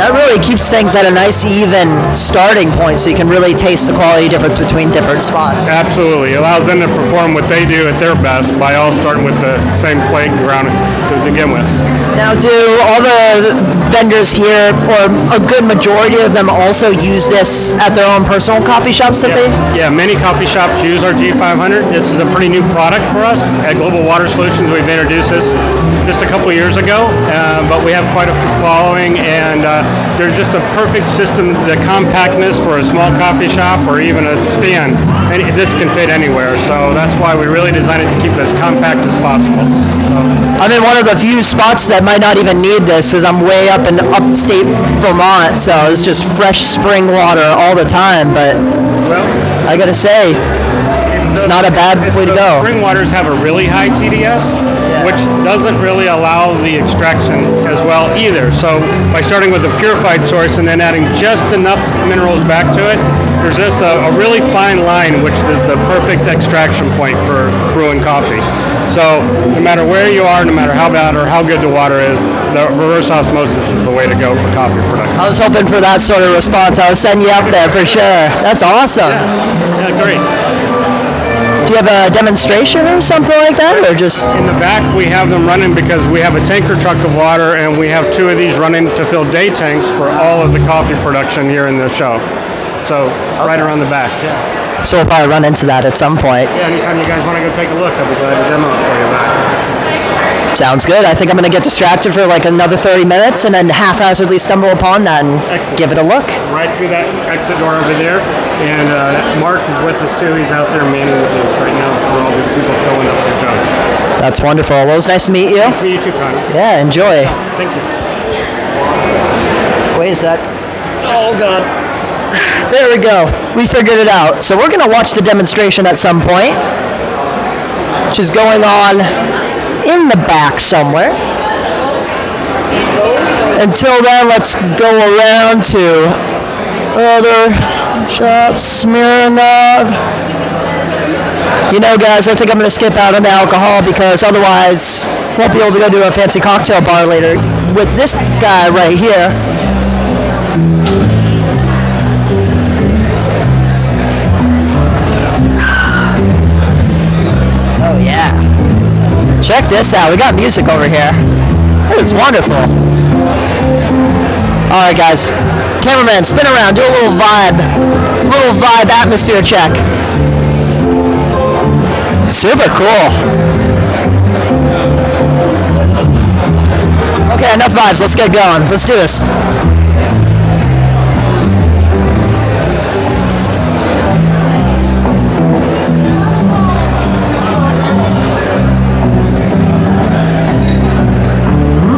Speaker 1: that really keeps things at a nice even starting point, so you can really taste the quality difference between different spots.
Speaker 20: Absolutely. It allows them to perform what they do at their best by all starting with the same playground to begin with.
Speaker 1: Now, do all the vendors here, or a good majority of them, also use this at their own personal coffee shops that they?
Speaker 20: Yeah, many coffee shops use our G500. This is a pretty new product for us. At Global Water Solutions, we've introduced this just a couple of years ago, but we have quite a following, and they're just a perfect system. The compactness for a small coffee shop or even a stand, and this can fit anywhere. So that's why we really designed it to keep it as compact as possible. So.
Speaker 1: I'm in one of the few spots that might not even need this, as I'm way up in upstate Vermont, so it's just fresh spring water all the time. But I gotta say, it's not a bad way to go.
Speaker 20: Spring waters have a really high TDS. which doesn't really allow the extraction as well either. So by starting with a purified source and then adding just enough minerals back to it, there's just a really fine line, which is the perfect extraction point for brewing coffee. So no matter where you are, no matter how bad or how good the water is, the reverse osmosis is the way to go for coffee production.
Speaker 1: I was hoping for that sort of response. I was sending you up there for sure. That's awesome.
Speaker 20: Yeah, great.
Speaker 1: Do you have a demonstration or something like that, or just
Speaker 20: in the back? We have them running because we have a tanker truck of water, and we have 2 of these running to fill day tanks for all of the coffee production here in the show. So right around the back. Yeah.
Speaker 1: So we'll probably run into that at some point.
Speaker 20: Yeah. Anytime you guys want to go take a look, I'll be glad to demo it for you back.
Speaker 1: Sounds good. I think I'm going to get distracted for like another 30 minutes and then haphazardly stumble upon that and give it a look.
Speaker 20: Right through that exit door over there. And Mark is with us too. He's out there manning the booth right now for all the people filling up their jugs.
Speaker 1: That's wonderful. Well, it was nice to meet you.
Speaker 20: Nice to meet you too, Connor.
Speaker 1: Yeah, enjoy.
Speaker 20: Thank you.
Speaker 1: Wait a sec. Oh, God. There we go. We figured it out. So we're going to watch the demonstration at some point, which is going on in the back somewhere. Until then, let's go around to other shops. Smirnoff. You know, guys, I think I'm going to skip out on the alcohol because otherwise won't be able to go to a fancy cocktail bar later with this guy right here. Oh, yeah. Check this out. We got music over here. This is wonderful. All right, guys. Cameraman, spin around. Do a little vibe atmosphere check. Super cool. Okay, enough vibes. Let's get going. Let's do this.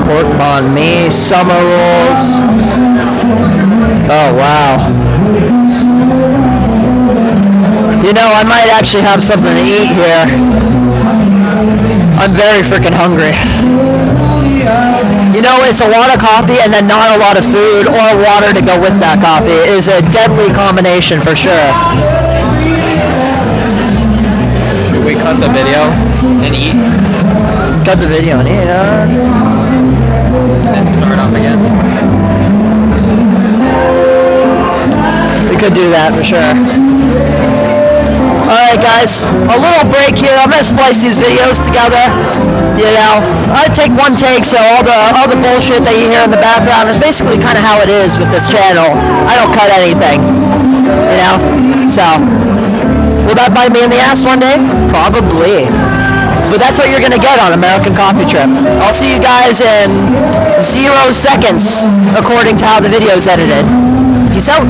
Speaker 1: Pork banh mi, summer rolls. Oh, wow. You know, I might actually have something to eat here. I'm very freaking hungry. You know, it's a lot of coffee and then not a lot of food or water to go with that coffee. It is a deadly combination for sure.
Speaker 19: Should we cut the video and eat?
Speaker 1: Cut the video and eat, huh?
Speaker 19: And start up again?
Speaker 1: We could do that for sure. Alright guys, a little break here. I'm gonna splice these videos together. You know, I take one take, so all the bullshit that you hear in the background is basically kind of how it is with this channel. I don't cut anything, you know. So, will that bite me in the ass one day? Probably. But that's what you're gonna get on American Coffee Trip. I'll see you guys in 0 seconds, according to how the video's edited. Peace out.